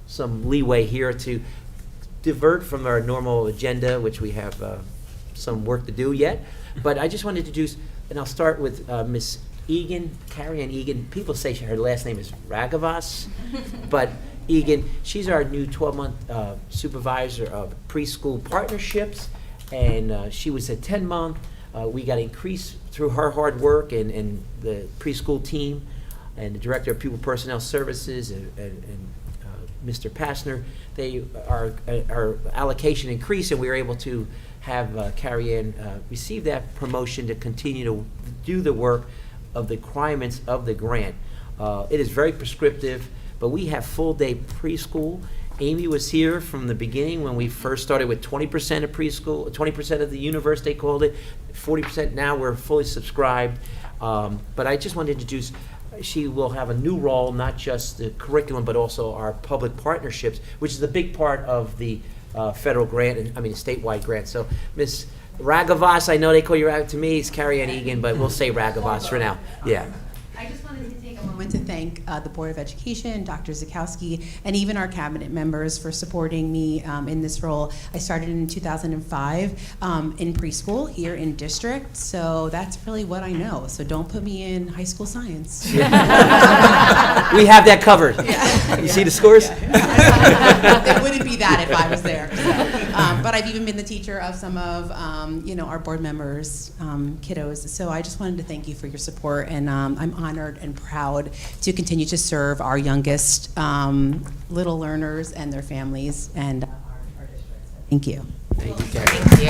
some leeway here to divert from our normal agenda, which we have some work to do yet. But I just want to introduce, and I'll start with Ms. Egan, Carrie Ann Egan. People say her last name is Ragavas, but Egan, she's our new 12-month supervisor of preschool partnerships, and she was a 10-month. We got increased through her hard work and the preschool team and the director of pupil personnel services and Mr. Passner. Our allocation increased, and we were able to have Carrie Ann receive that promotion to continue to do the work of the requirements of the grant. It is very prescriptive, but we have full-day preschool. Amy was here from the beginning when we first started with 20% of preschool, 20% of the universe, they called it, 40% now. We're fully subscribed. But I just wanted to introduce, she will have a new role, not just the curriculum, but also our public partnerships, which is a big part of the federal grant, statewide grant. So Ms. Ragavas, I know they call you to me, it's Carrie Ann Egan, but we'll say Ragavas for now. Yeah. I just wanted to take a moment to thank the Board of Education, Dr. Zakowski, and even our cabinet members for supporting me in this role. I started in 2005 in preschool here in district, so that's really what I know. So don't put me in high school science. We have that covered. You see the scores? It wouldn't be that if I was there. So, but I've even been the teacher of some of our board members' kiddos. So I just wanted to thank you for your support, and I'm honored and proud to continue to serve our youngest little learners and their families and our districts. Thank you. Thank you, Carrie. Thank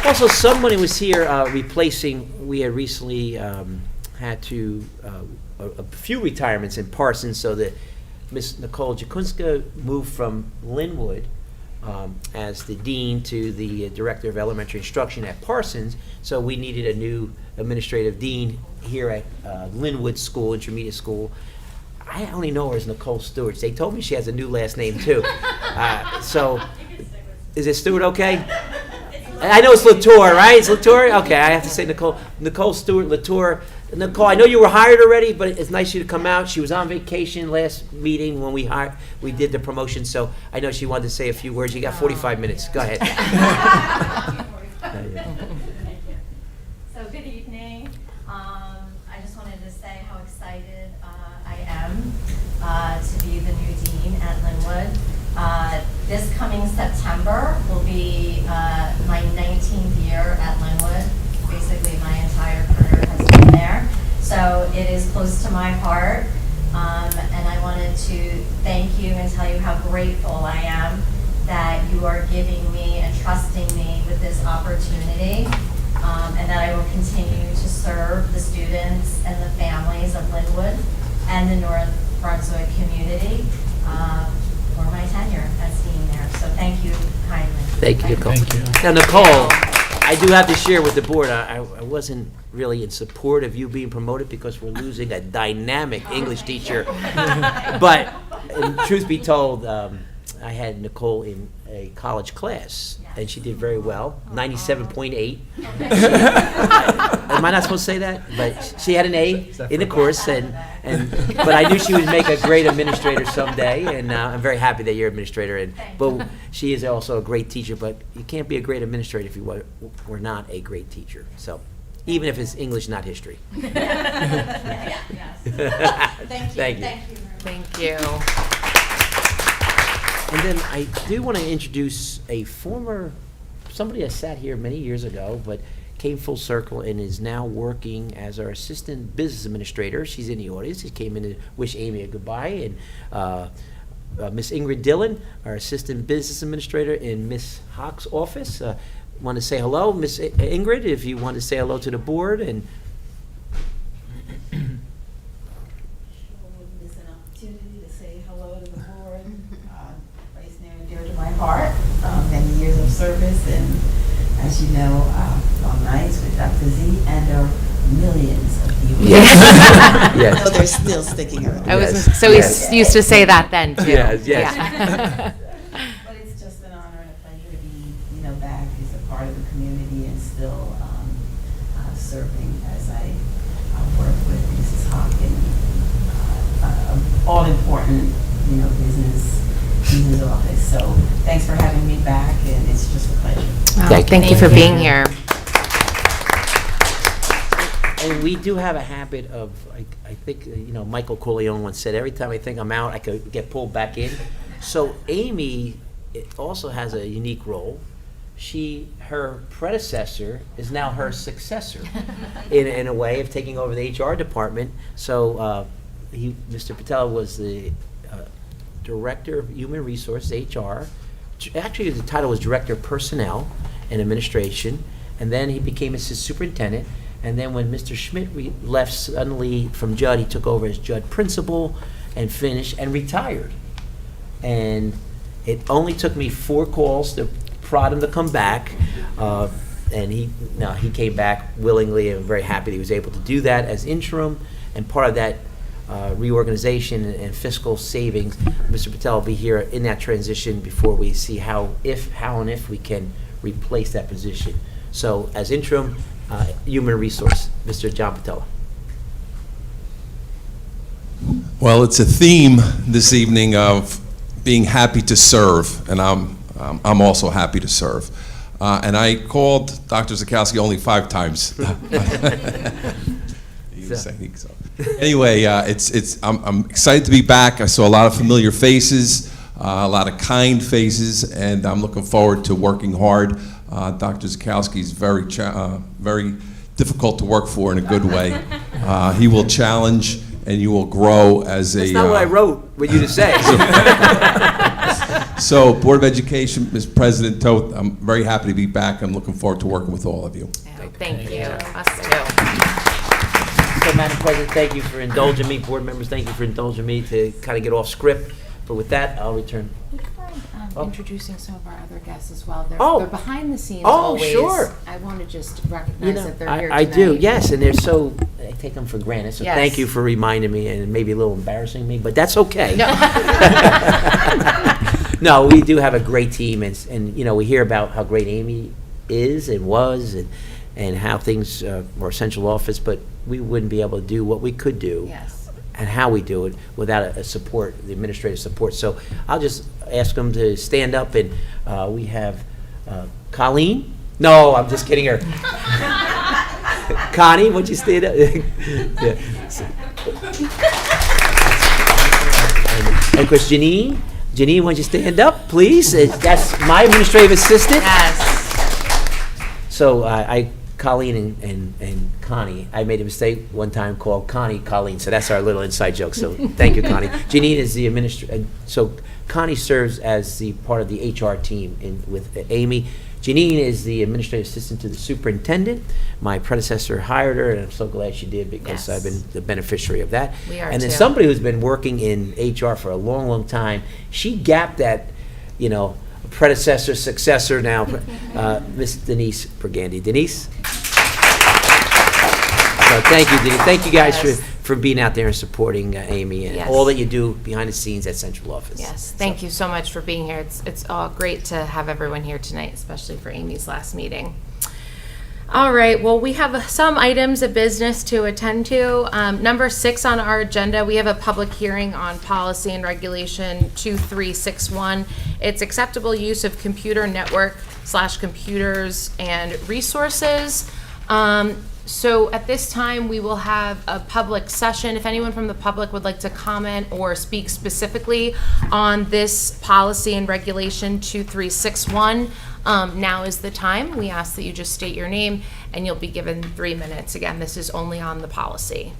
you. Also, someone who was here replacing, we had recently had to, a few retirements in Parsons, so that Miss Nicole Jakunska moved from Linwood as the dean to the director of elementary instruction at Parsons, so we needed a new administrative dean here at Linwood School, intermediate school. I only know her as Nicole Stewart. They told me she has a new last name too. So, is it Stewart okay? I know it's Latour, right? It's Latour? Okay, I have to say Nicole Stewart, Latour. Nicole, I know you were hired already, but it's nice of you to come out. She was on vacation last meeting when we did the promotion, so I know she wanted to say a few words. You got 45 minutes. Go ahead. So good evening. I just wanted to say how excited I am to be the new dean at Linwood. This coming September will be my 19th year at Linwood. close to my heart. And I wanted to thank you and tell you how grateful I am that you are giving me and trusting me with this opportunity, and that I will continue to serve the students and the families of Linwood and the North Brunswick community for my tenure as dean there. So thank you kindly. Thank you, Nicole. Thank you. Now, Nicole, I do have to share with the board, I wasn't really in support of you being promoted because we're losing a dynamic English teacher. But, truth be told, I had Nicole in a college class, and she did very well, 97.8. Am I not supposed to say that? But she had an A in the course, but I knew she would make a great administrator someday, and I'm very happy that you're an administrator. But she is also a great teacher, but you can't be a great administrator if you were not a great teacher. So, even if it's English, not history. Thank you. Thank you. Thank you. And then I do want to introduce somebody that sat here many years ago, but came full circle and is now working as our assistant business administrator. She's in the audience. She came in to wish Amy a goodbye. And Miss Ingrid Dillon, our assistant business administrator in Miss Hawk's office. Want to say hello, Miss Ingrid, if you want to say hello to the board. And It's an opportunity to say hello to the board. Place near and dear to my heart. Many years of service, and as you know, long nights with Dr. Z, and there are millions of viewers. Yes. So they're still sticking around. We used to say that then too. Yes. Yeah. But it's just an honor and a pleasure to be, back as a part of the community and still serving as I work with Mrs. Hawk in all important, business office. So thanks for having me back, and it's just a pleasure. Thank you for being here. And we do have a habit of, I think, Michael Corleone once said, every time I think I'm out, I could get pulled back in. So Amy also has a unique role. Her predecessor is now her successor in a way of taking over the HR department. So Mr. Patel was the Director of Human Resources, HR. Actually, the title was Director of Personnel and Administration. And then he became assistant superintendent. And then when Mr. Schmidt left suddenly from Judd, he took over as Judd principal and finished and retired. And it only took me 4 calls to prod him to come back. And he came back willingly, and I'm very happy that he was able to do that as interim. And part of that reorganization and fiscal savings, Mr. Patel will be here in that transition before we see how and if we can replace that position. So as interim, human resource, Mr. John Patella. Well, it's a theme this evening of being happy to serve, and I'm also happy to serve. And I called Dr. Zakowski only 5 times. Anyway, I'm excited to be back. I saw a lot of familiar faces, a lot of kind faces, and I'm looking forward to working hard. Dr. Zakowski is very difficult to work for in a good way. He will challenge, and you will grow as That's not what I wrote with you to say. So, Board of Education, Mr. President Toth, I'm very happy to be back. I'm looking forward to working with all of you. Thank you. Us too. So, Madam President, thank you for indulging me. Board members, thank you for indulging me to kind of get off script. But with that, I'll return. Introducing some of our other guests as well. They're behind the scenes Oh, always. sure. I want to just recognize that they're here I do, tonight. yes, and I take them for granted. So Yes. thank you for reminding me, and maybe a little embarrassing me, but that's okay. No, we do have a great team, and we hear about how great Amy is and was, and how things were central office, but we wouldn't be able to do what we could do. Yes. And how we do it without the administrative support. So I'll just ask them to stand up, and we have Colleen. No, I'm just kidding her. Connie, would you stand up? Yeah. And of course, Janine, why don't you stand up, please? That's my administrative assistant. Yes. So I Colleen and Connie. I made a mistake one time, called Connie Colleen, so that's our little inside joke. So thank you, Connie. Janine is the administrator. So Connie serves as the part of the HR team with Amy. Janine is the administrative assistant to the superintendent. My predecessor hired her, and I'm so glad she did because Yes. I've been the beneficiary of that. We are and then too. somebody who's been working in HR for a long, long time, she gapped that, predecessor, successor now, Miss Denise Burgandy. Denise? So thank you, Denise. Thank you guys Yes. for being out there and supporting Amy and Yes. all that you do behind the scenes at central office. Yes, thank you so much for being here. It's all great to have everyone here tonight, especially for Amy's last meeting. All right, well, we have some items of business to attend to. Number 6 on our agenda, we have a public hearing on policy and regulation 2361. It's acceptable use of computer network / computers and resources. So at this time, we will have a public session. If anyone from the public would like to comment or speak specifically on this policy and regulation 2361, now is the time. We ask that you just state your name and you'll be given 3 minutes. Again, this is only on the policy.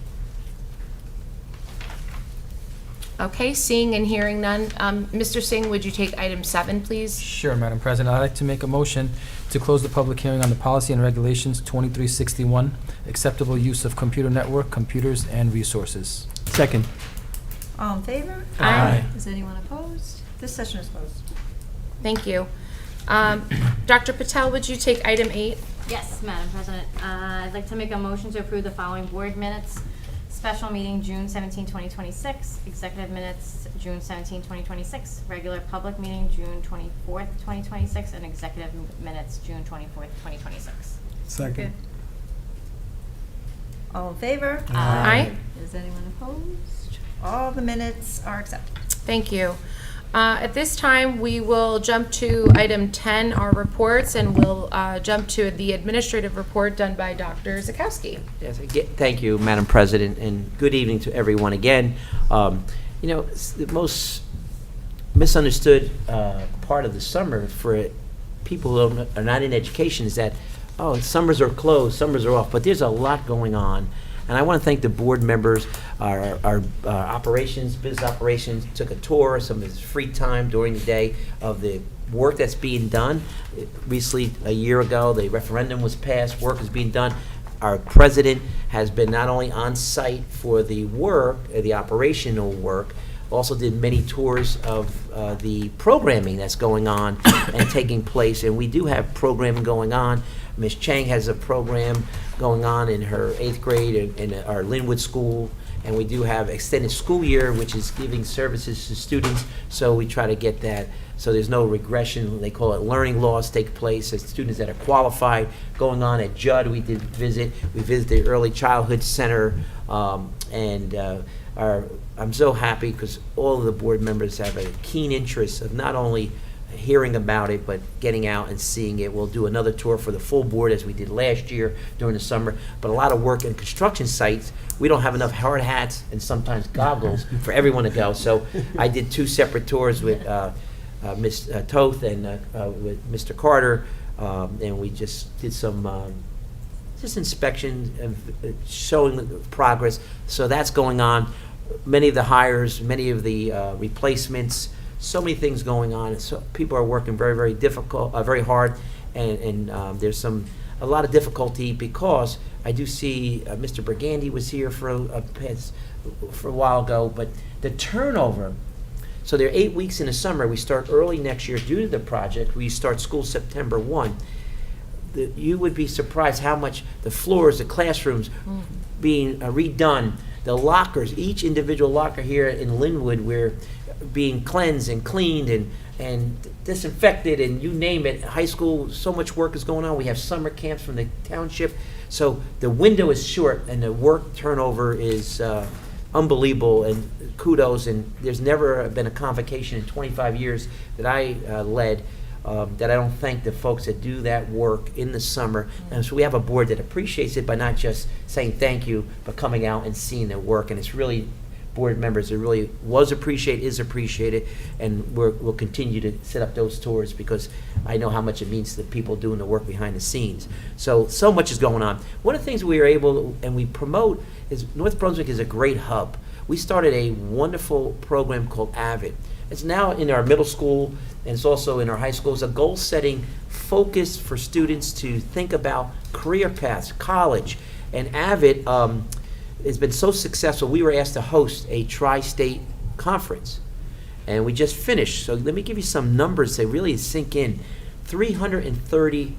Okay, seeing and hearing none. Mr. Singh, would you take item 7, please? Sure, Madam President. I'd like to make a motion to close the public hearing on the policy and regulations 2361, acceptable use of computer network, computers, and resources. Second. All in favor? Aye. Is anyone opposed? This session is closed. Thank you. Dr. Patel, would you take item 8? Yes, Madam President. I'd like to make a motion to approve the following board minutes. Special meeting, June 17, 2026. Executive minutes, June 17, 2026. Regular public meeting, June 24th, 2026. And executive minutes, June 24th, 2026. Second. All in favor? Aye. Is anyone opposed? All the minutes are accepted. Thank you. At this time, we will jump to item 10, our reports, and we'll jump to the administrative report done by Dr. Zakowski. Yes, thank you, Madam President, and good evening to everyone again. It's the most misunderstood part of the summer for people who are not in education is that, summers are closed, summers are off, but there's a lot going on. And I want to thank the board members, our business operations, took a tour, some of his free time during the day of the work that's being done. Recently, a year ago, the referendum was passed, work is being done. Our president has been not only on site for the work, the operational work, also did many tours of the programming that's going on and taking place. And we do have programming going on. Ms. Chang has a program going on in her 8th grade in our Linwood School, and we do have extended school year, which is giving services to students, so we try to get that so there's no regression. They call it learning loss take place as students that are qualified. Going on at Judd, we visited the Early Childhood Center, I'm so happy because all of the board members have a keen interest of not only hearing about it, but getting out and seeing it. We'll do another tour for the full board as we did last year during the summer, but a lot of work in construction sites. We don't have enough hard hats and sometimes goggles for everyone to go. So I did 2 separate tours with Ms. Toth and with Mr. Carter, and we just did some just inspection and showing the progress. So that's going on. Many of the hires, many of the replacements, so many things going on. So people are working very, very very hard, and there's a lot of difficulty because I do see Mr. Burgandy was here for a while ago, but the turnover. So there are 8 weeks in the summer. We start early next year due to the project. We start school September 1. You would be surprised how much the floors, the classrooms being redone, the lockers, each individual locker here in Linwood, we're being cleansed and cleaned and disinfected, and you name it. High school, so much work is going on. We have summer camps from the Township. So the window is short, and the work turnover is unbelievable, and kudos. And there's never been a convocation in 25 years that I led that I don't thank the folks that do that work in the summer. And so we have a board that appreciates it by not just saying thank you, but coming out and seeing their work. And it's really board members. It really was appreciated, is appreciated, and we'll continue to set up those tours because I know how much it means to the people doing the work behind the scenes. So much is going on. One of the things we are able and we promote is North Brunswick is a great hub. We started a wonderful program called AVID. It's now in our middle school and it's also in our high school. It's a goal-setting focus for students to think about career paths, college. And AVID has been so successful, we were asked to host a tri-state conference. And we just finished. So let me give you some numbers that really sink in. 330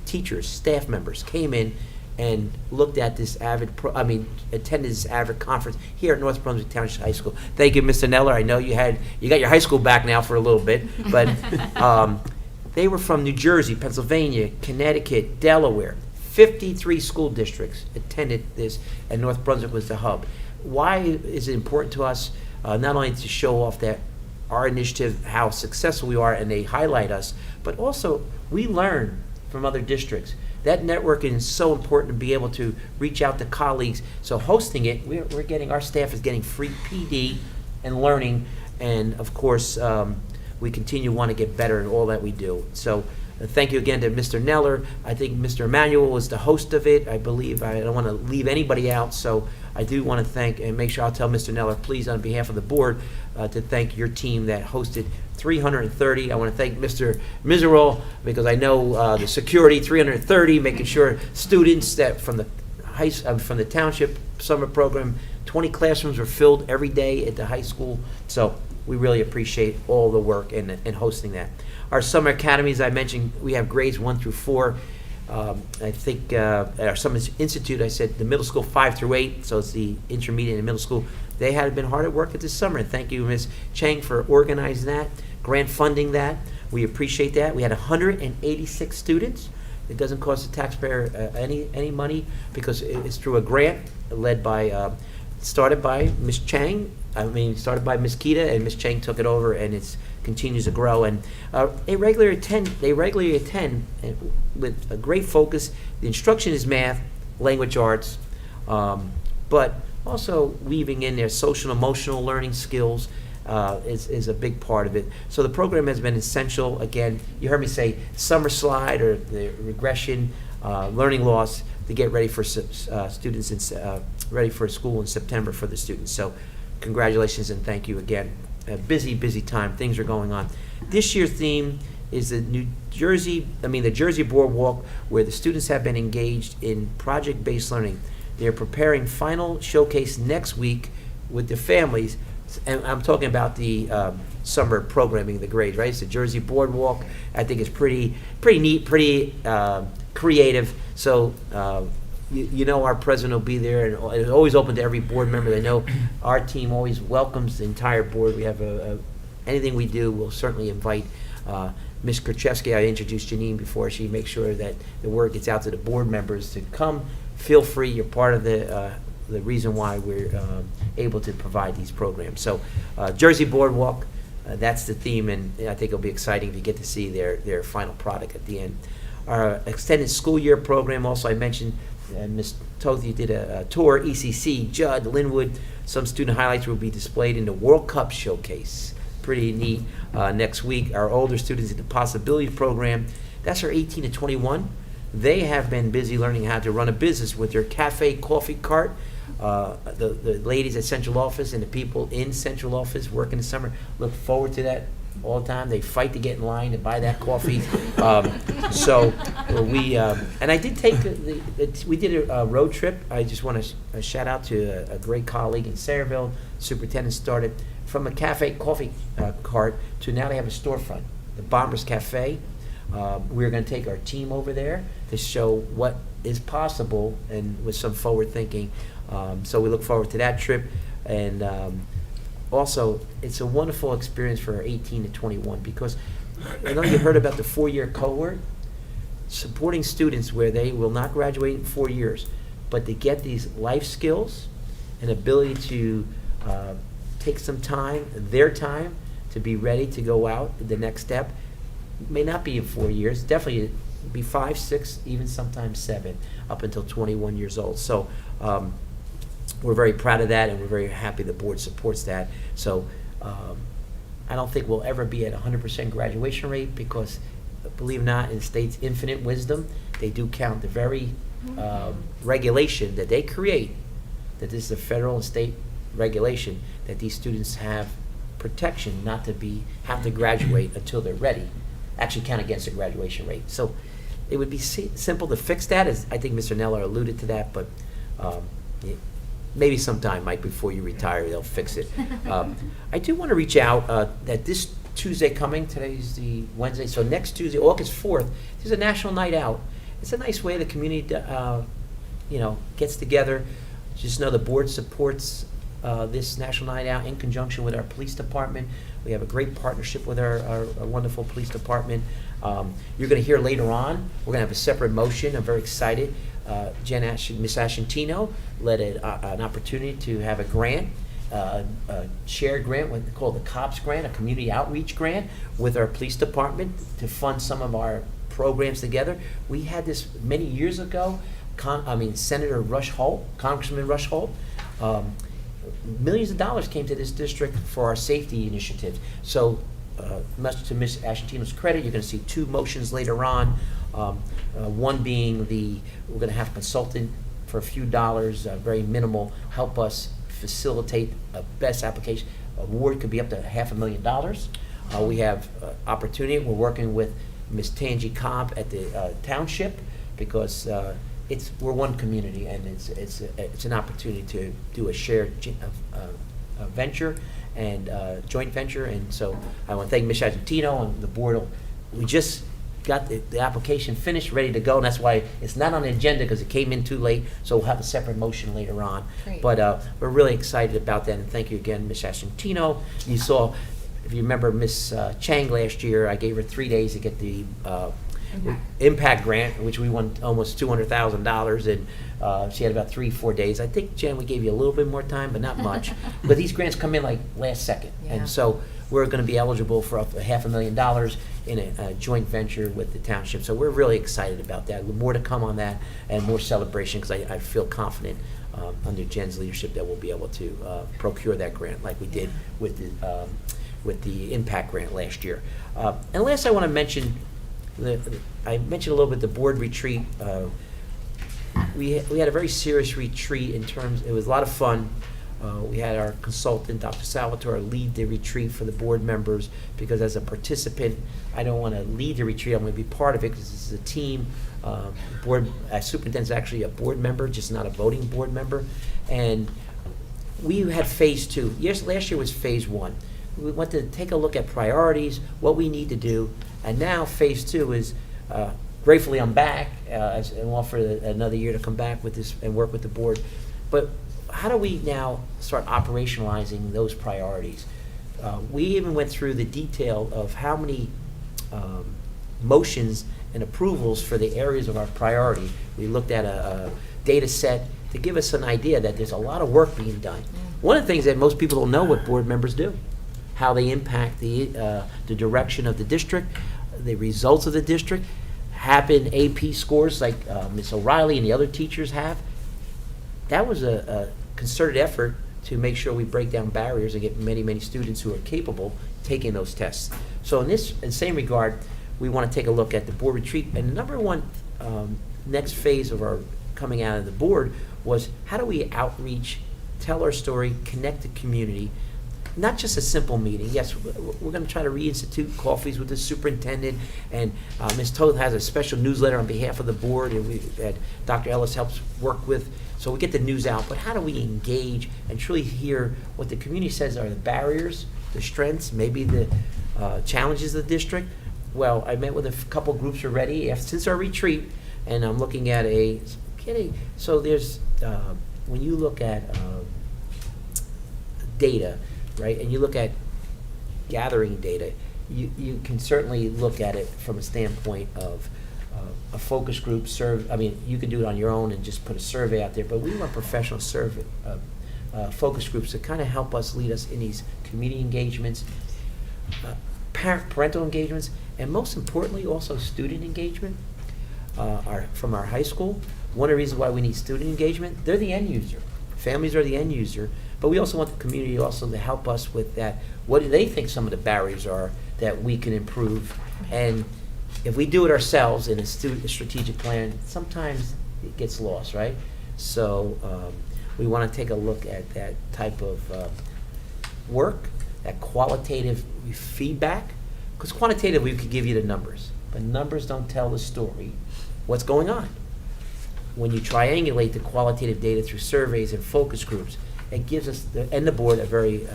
teachers, staff members came in and looked at this attended this AVID conference here at North Brunswick Township High School. Thank you, Mr. Neller. I know you got your high school back now for a little bit, but they were from New Jersey, Pennsylvania, Connecticut, Delaware. 53 school districts attended this, and North Brunswick was the hub. Why is it important to us? Not only to show off that our initiative, how successful we are, and they highlight us, but also we learn from other districts. That networking is so important to be able to reach out to colleagues. So hosting it, our staff is getting free PD and learning, and of course, we continue to want to get better in all that we do. So thank you again to Mr. Neller. I think Mr. Emanuel was the host of it. I believe I don't want to leave anybody out, so I do want to thank and make sure I'll tell Mr. Neller, please, on behalf of the board, to thank your team that hosted 330. I want to thank Mr. Miserol because I know the security, 330, making sure students that from the township summer program, 20 classrooms were filled every day at the high school. So we really appreciate all the work in hosting that. Our summer academies, I mentioned, we have grades 1 through 4. I think at our Summer Institute, I said the middle school 5 through 8, so it's the intermediate and middle school. They had been hard at work at this summer. Thank you, Ms. Chang, for organizing that, grant funding that. We appreciate that. We had 186 students. It doesn't cost the taxpayer any money because it's through a grant led by, started by Ms. Chang. Started by Ms. Kita, and Ms. Chang took it over, and it continues to grow. And they regularly attend with a great focus. The instruction is math, language arts, but also weaving in their social and emotional learning skills is a big part of it. So the program has been essential. Again, you heard me say summer slide or the regression, learning loss to get ready for students ready for school in September for the students. So congratulations and thank you again. A busy time. Things are going on. This year's theme is the Jersey Boardwalk, where the students have been engaged in project-based learning. They're preparing final showcase next week with the families, and I'm talking about the summer programming, the grades, right? It's the Jersey Boardwalk. I think it's pretty neat, pretty creative. So you know our president will be there, and it's always open to every board member. They know our team always welcomes the entire board. We have anything we do, we'll certainly invite Ms. Krachewski. I introduced Janine before. She makes sure that the word gets out to the board members to come. Feel free. You're part of the reason why we're able to provide these programs. So Jersey Boardwalk, that's the theme, and I think it'll be exciting to get to see their final product at the end. Our extended school year program, also I mentioned, Ms. Tothi did a tour, ECC, Judd, Linwood. Some student highlights will be displayed in the World Cup showcase. Pretty neat. Next week, our older students in the Possibility program, that's our 18 to 21. They have been busy learning how to run a business with their cafe coffee cart. The ladies at Central Office and the people in Central Office working this summer look forward to that all the time. They fight to get in line to buy that coffee. So we and I did take we did a road trip. I just want to shout out to a great colleague in Sayreville. Superintendent started from a cafe coffee cart to now they have a storefront, the Bombers Cafe. We're going to take our team over there to show what is possible and with some forward thinking. So we look forward to that trip. And also, it's a wonderful experience for 18 to 21 because I know you heard about the 4-year cohort, supporting students where they will not graduate in 4 years, but to get these life skills and ability to take some time, their time, to be ready to go out the next step. May not be in 4 years, definitely be 5, 6, even sometimes 7, up until 21 years old. So we're very proud of that, and we're very happy the board supports that. So I don't think we'll ever be at 100% graduation rate because, believe it or not, in the state's infinite wisdom, they do count the very regulation that they create, that this is a federal and state regulation, that these students have protection not to have to graduate until they're ready, actually count against the graduation rate. So it would be simple to fix that, as I think Mr. Neller alluded to that, but maybe sometime, Mike, before you retire, they'll fix it. I do want to reach out that this Tuesday coming, today's the Wednesday, so next Tuesday, August 4th, there's a National Night Out. It's a nice way the community, gets together. Just know the board supports this National Night Out in conjunction with our police department. We have a great partnership with our wonderful police department. You're going to hear later on, we're going to have a separate motion. I'm very excited. Ms. Ashentino led an opportunity to have a grant, a shared grant called the COPS grant, a community outreach grant with our police department to fund some of our programs together. We had this many years ago. Senator Rush Holt, Congressman Rush Holt, millions of dollars came to this district for our safety initiatives. So much to Ms. Ashentino's credit, you're going to see two motions later on. One being we're going to have a consultant for a few dollars, very minimal, help us facilitate a best application. Award could be up to $500,000. We have opportunity. We're working with Ms. Tangi Cobb at the Township because we're one community, and it's an opportunity to do a shared venture and joint venture. And so I want to thank Ms. Argentino and the board. We just got the application finished, ready to go, and that's why it's not on the agenda because it came in too late. So we'll have a separate motion later on. Great. But we're really excited about that, and thank you again, Ms. Argentino. You saw, if you remember Ms. Chang last year, I gave her 3 days to get the impact grant, which we won almost $200,000, and she had about 3-4 days. I think, Jen, we gave you a little bit more time, but not much. But these grants come in like last second, and so we're going to be eligible for up to $500,000 in a joint venture with the township. So we're really excited about that. More to come on that, and more celebration, because I feel confident under Jen's leadership that we'll be able to procure that grant like we did with the impact grant last year. And last, I want to mention. I mentioned a little bit the board retreat. We had a very serious retreat it was a lot of fun. We had our consultant, Dr. Salvatore, lead the retreat for the board members, because as a participant, I don't want to lead the retreat, I'm going to be part of it because this is a team. Superintendent's actually a board member, just not a voting board member. And we had phase 2. Last year was phase 1. We want to take a look at priorities, what we need to do, and now phase 2 is, gratefully I'm back, and want for another year to come back with this and work with the board. But how do we now start operationalizing those priorities? We even went through the detail of how many motions and approvals for the areas of our priority. We looked at a data set to give us an idea that there's a lot of work being done. One of the things that most people don't know what board members do, how they impact the direction of the district, the results of the district, having AP scores like Ms. O'Reilly and the other teachers have. That was a concerted effort to make sure we break down barriers and get many, many students who are capable taking those tests. So in the same regard, we want to take a look at the board retreat. And the number one next phase of our coming out of the board was how do we outreach, tell our story, connect the community. Not just a simple meeting. Yes, we're going to try to reinstitute coffees with the superintendent, and Ms. Toth has a special newsletter on behalf of the board, and Dr. Ellis helps work with, so we get the news out. But how do we engage and truly hear what the community says are the barriers, the strengths, maybe the challenges of the district? Well, I met with a couple groups already since our retreat, and I'm looking at so there's, when you look at data, right, and you look at gathering data, you can certainly look at it from a standpoint of a focus group survey. I mean, you can do it on your own and just put a survey out there, but we want professional survey focus groups to kind of help us, lead us in these community engagements, parental engagements, and most importantly, also student engagement from our high school. One of the reasons why we need student engagement, they're the end user. Families are the end user, but we also want the community also to help us with that. What do they think some of the barriers are that we can improve? And if we do it ourselves in a strategic plan, sometimes it gets lost, right? So we want to take a look at that type of work, that qualitative feedback, because quantitative we could give you the numbers, but numbers don't tell the story, what's going on. When you triangulate the qualitative data through surveys and focus groups, it gives us and the board a very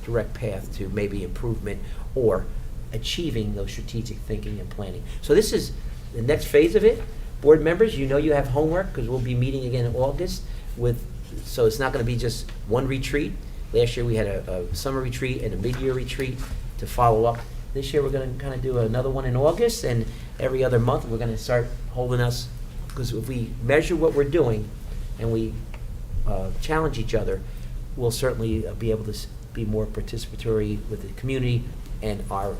direct path to maybe improvement or achieving those strategic thinking and planning. So this is the next phase of it. Board members, you know you have homework because we'll be meeting again in August so it's not going to be just one retreat. Last year we had a summer retreat and a mid-year retreat to follow up. This year we're going to kind of do another one in August, and every other month we're going to start holding us, because if we measure what we're doing and we challenge each other, we'll certainly be able to be more participatory with the community and our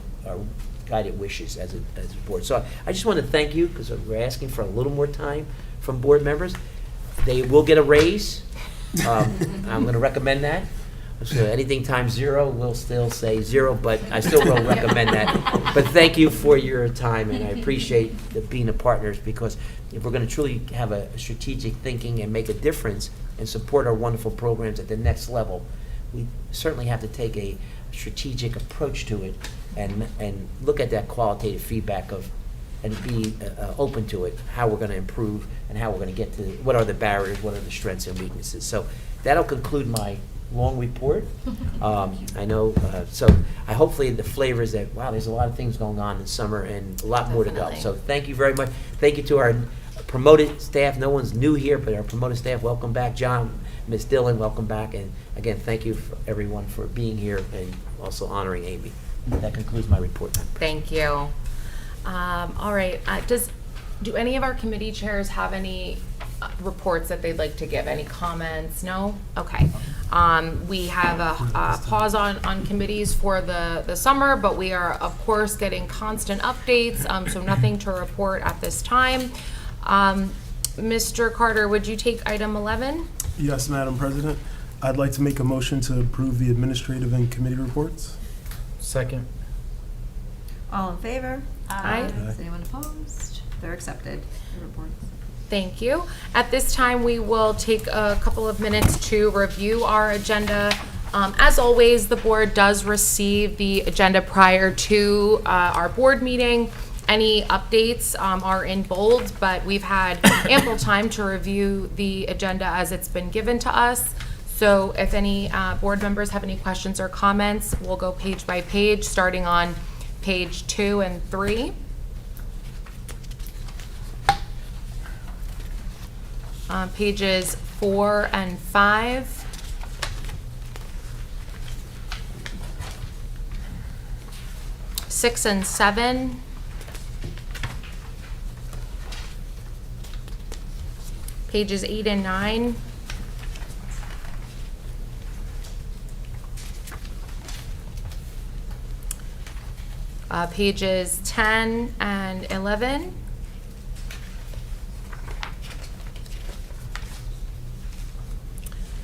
guided wishes as a board. So I just want to thank you, because we're asking for a little more time from board members. They will get a raise. I'm going to recommend that. So anything times 0, we'll still say 0, but I still will recommend that. But thank you for your time, and I appreciate being a partners, because if we're going to truly have a strategic thinking and make a difference and support our wonderful programs at the next level, we certainly have to take a strategic approach to it and look at that qualitative feedback and be open to it, how we're going to improve and how we're going to get to what are the barriers, what are the strengths and weaknesses. So that'll conclude my long report. I know, so I hopefully the flavor is that, wow, there's a lot of things going on in summer and a lot more to go. Definitely. So thank you very much. Thank you to our promoted staff. No one's new here, but our promoted staff, welcome back. John, Ms. Dillon, welcome back. And again, thank you for everyone for being here and also honoring Amy. That concludes my report. Thank you. All right, do any of our committee chairs have any reports that they'd like to give? Any comments? No? Okay. We have a pause on committees for the summer, but we are, of course, getting constant updates, so nothing to report at this time. Mr. Carter, would you take item 11? Yes, Madam President. I'd like to make a motion to approve the administrative and committee reports. Second. All in favor? Aye. Is anyone opposed? They're accepted, the reports. Thank you. At this time, we will take a couple of minutes to review our agenda. As always, the board does receive the agenda prior to our board meeting. Any updates are in bold, but we've had ample time to review the agenda as it's been given to us. So if any board members have any questions or comments, we'll go page by page, starting on page 2 and 3. Pages 4 and 5. Six and 7. Pages 8 and 9. Pages 10 and 11.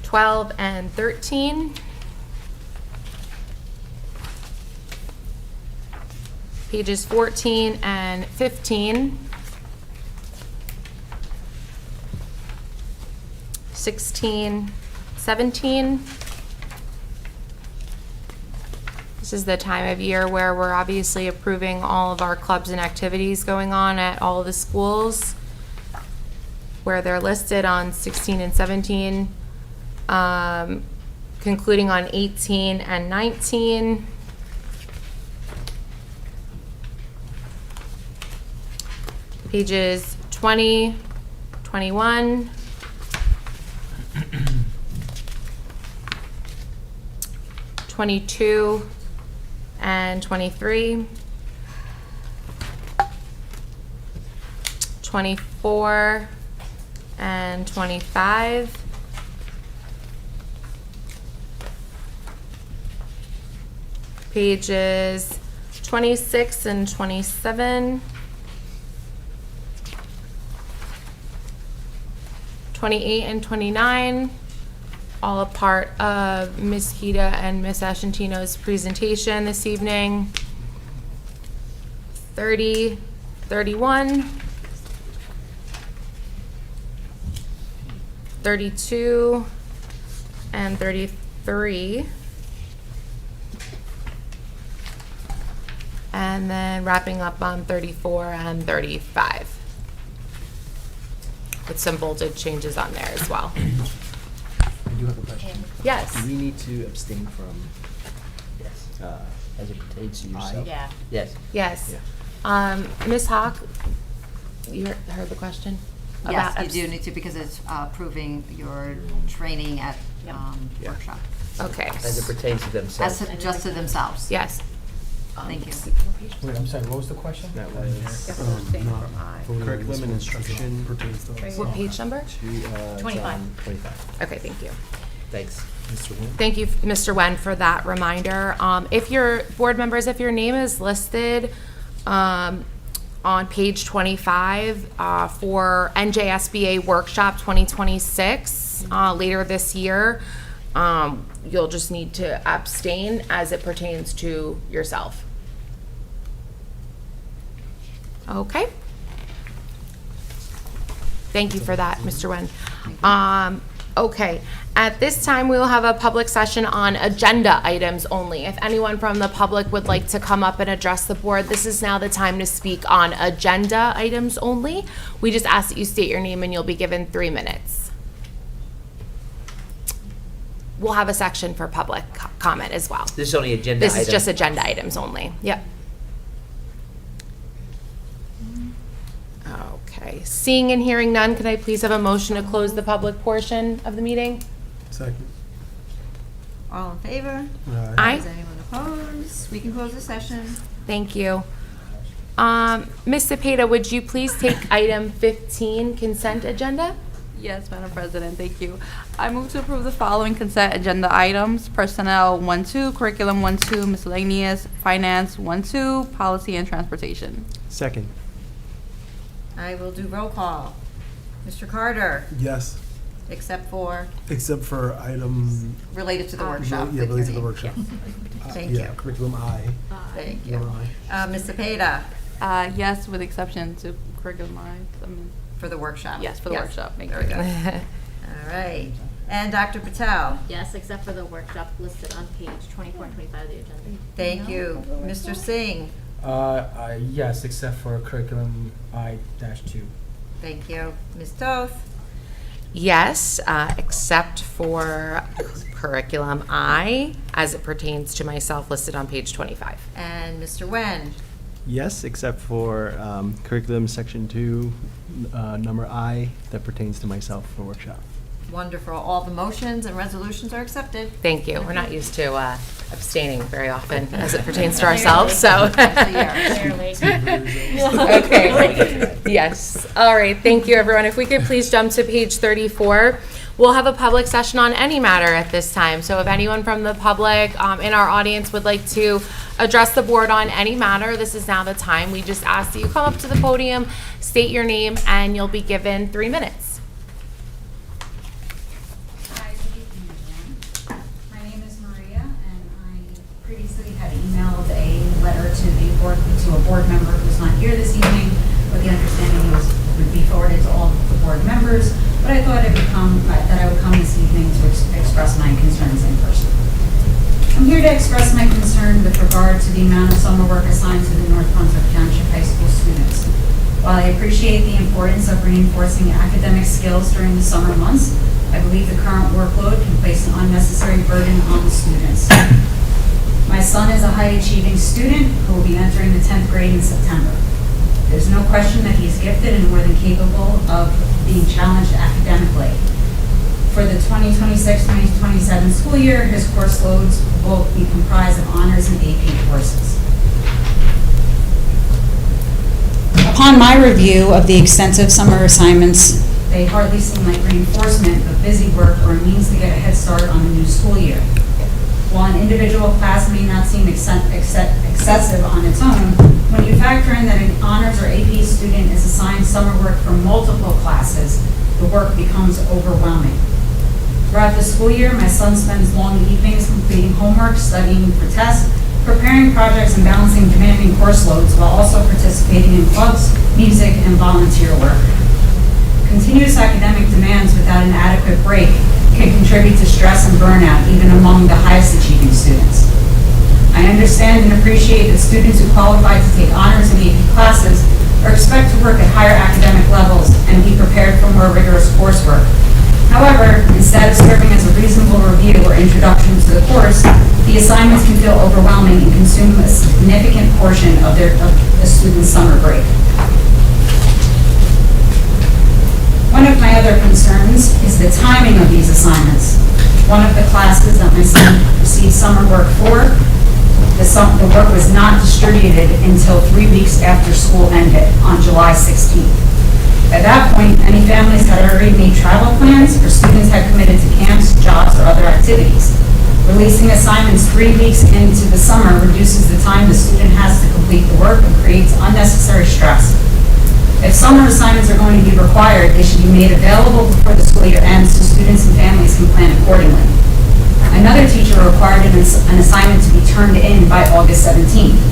(12 and 13). Pages 14 and 15. 16, 17. This is the time of year where we're obviously approving all of our clubs and activities going on at all of the schools, where they're listed on 16 and 17, concluding on 18 and 19. Pages 20, 21. 22 and 23, 24 and 25, pages 26 and 27, 28 and 29, all a part of Ms. Kita and Ms. Ascentino's presentation this evening. 30, 31, 32, and 33. And then wrapping up on 34 and 35. With some bolded changes on there as well. I do have a question. Yes. Do we need to abstain from, As it pertains to yourself. Yeah. Yes. Yes. Ms. Hawk, you heard the question? Yes, About you do need to, because it's proving your training at workshop. Okay. As it pertains to themselves. As just to themselves. Yes. Thank you. Wait, I'm sorry, what was the question? that was curriculum and instruction What page number? to, 25. 25. Okay, thank you. Thanks. Mr. Wynn? Thank you, Mr. Wen, for that reminder. If your board members, if your name is listed on page 25 for NJSBA Workshop 2026 later this year, you'll just need to abstain as it pertains to yourself. Okay. Thank you for that, Mr. Wen. Okay, at this time, we will have a public session on agenda items only. If anyone from the public would like to come up and address the board, this is now the time to speak on agenda items only. We just ask that you state your name and you'll be given 3 minutes. We'll have a section for public comment as well. This is only agenda This item. is just agenda items only. Yep. Okay, seeing and hearing none, could I please have a motion to close the public portion of the meeting? Second. All in favor? Aye. Is anyone opposed? We can close the session. Thank you. Ms. Cepeda, would you please take item 15, consent agenda? Yes, Madam President, thank you. I move to approve the following consent agenda items: personnel 1-2, curriculum 1-2, miscellaneous, finance 1-2, policy and transportation. Second. I will do roll call. Mr. Carter, Yes, except for except for item. related to the workshop. Yeah, with your related to the name. workshop. Thank Yeah, you. curriculum I. Thank you. Number I. Ms. Cepeda, Yes, with exception to curriculum, for the workshop. Yes, for the workshop. Thank Very you. good. All right. And Dr. Patel. Yes, except for the workshop listed on page 24 and 25 of the agenda. Thank you. Mr. Singh. Yes, except for curriculum I-2. Thank you. Ms. Toth. Yes, except for curriculum I, as it pertains to myself listed on page 25. And Mr. Wen. Yes, except for curriculum section 2, number I, that pertains to myself for workshop. Wonderful. All the motions and resolutions are accepted. Thank you. We're not used to abstaining very often as it pertains to ourselves, so. Clearly. Okay, yes. All right, thank you, everyone. If we could please jump to page 34. We'll have a public session on any matter at this time. So if anyone from the public in our audience would like to address the board on any matter, this is now the time. We just ask that you come up to the podium, state your name, and you'll be given 3 minutes. Hi, good evening, everyone. My name is Maria, and I previously had emailed a letter to the board, to a board member who's not here this evening, with the understanding it would be forwarded to all the board members. But I thought that I would come this evening to express my concerns in person. I'm here to express my concern with regard to the amount of summer work assigned to the North Brunswick Township High School students. While I appreciate the importance of reinforcing academic skills during the summer months, I believe the current workload can place an unnecessary burden on the students. My son is a high-achieving student who will be entering the 10th grade in September. There's no question that he's gifted and more than capable of being challenged academically. For the 2026-2027 school year, his course loads will be comprised of honors and AP courses. Upon my review of the extensive summer assignments, they hardly seem like reinforcement of busy work or a means to get a head start on the new school year. While an individual class may not seem excessive on its own, when you factor in that an honors or AP student is assigned summer work for multiple classes, the work becomes overwhelming. Throughout the school year, my son spends long evenings completing homework, studying for tests, preparing projects, and balancing demanding course loads while also participating in clubs, music, and volunteer work. Continuous academic demands without an adequate break can contribute to stress and burnout even among the highest achieving students. I understand and appreciate that students who qualify to take honors and AP classes are expected to work at higher academic levels and be prepared for more rigorous coursework. However, instead of serving as a reasonable review or introduction to the course, the assignments can feel overwhelming and consume a significant portion of a student's summer break. One of my other concerns is the timing of these assignments. One of the classes that my son received summer work for, the work was not distributed until 3 weeks after school ended on July 16th. At that point, many families had already made travel plans or students had committed to camps, jobs, or other activities. Releasing assignments 3 weeks into the summer reduces the time the student has to complete the work and creates unnecessary stress. If summer assignments are going to be required, they should be made available before the school year ends so students and families can plan accordingly. Another teacher required an assignment to be turned in by August 17th.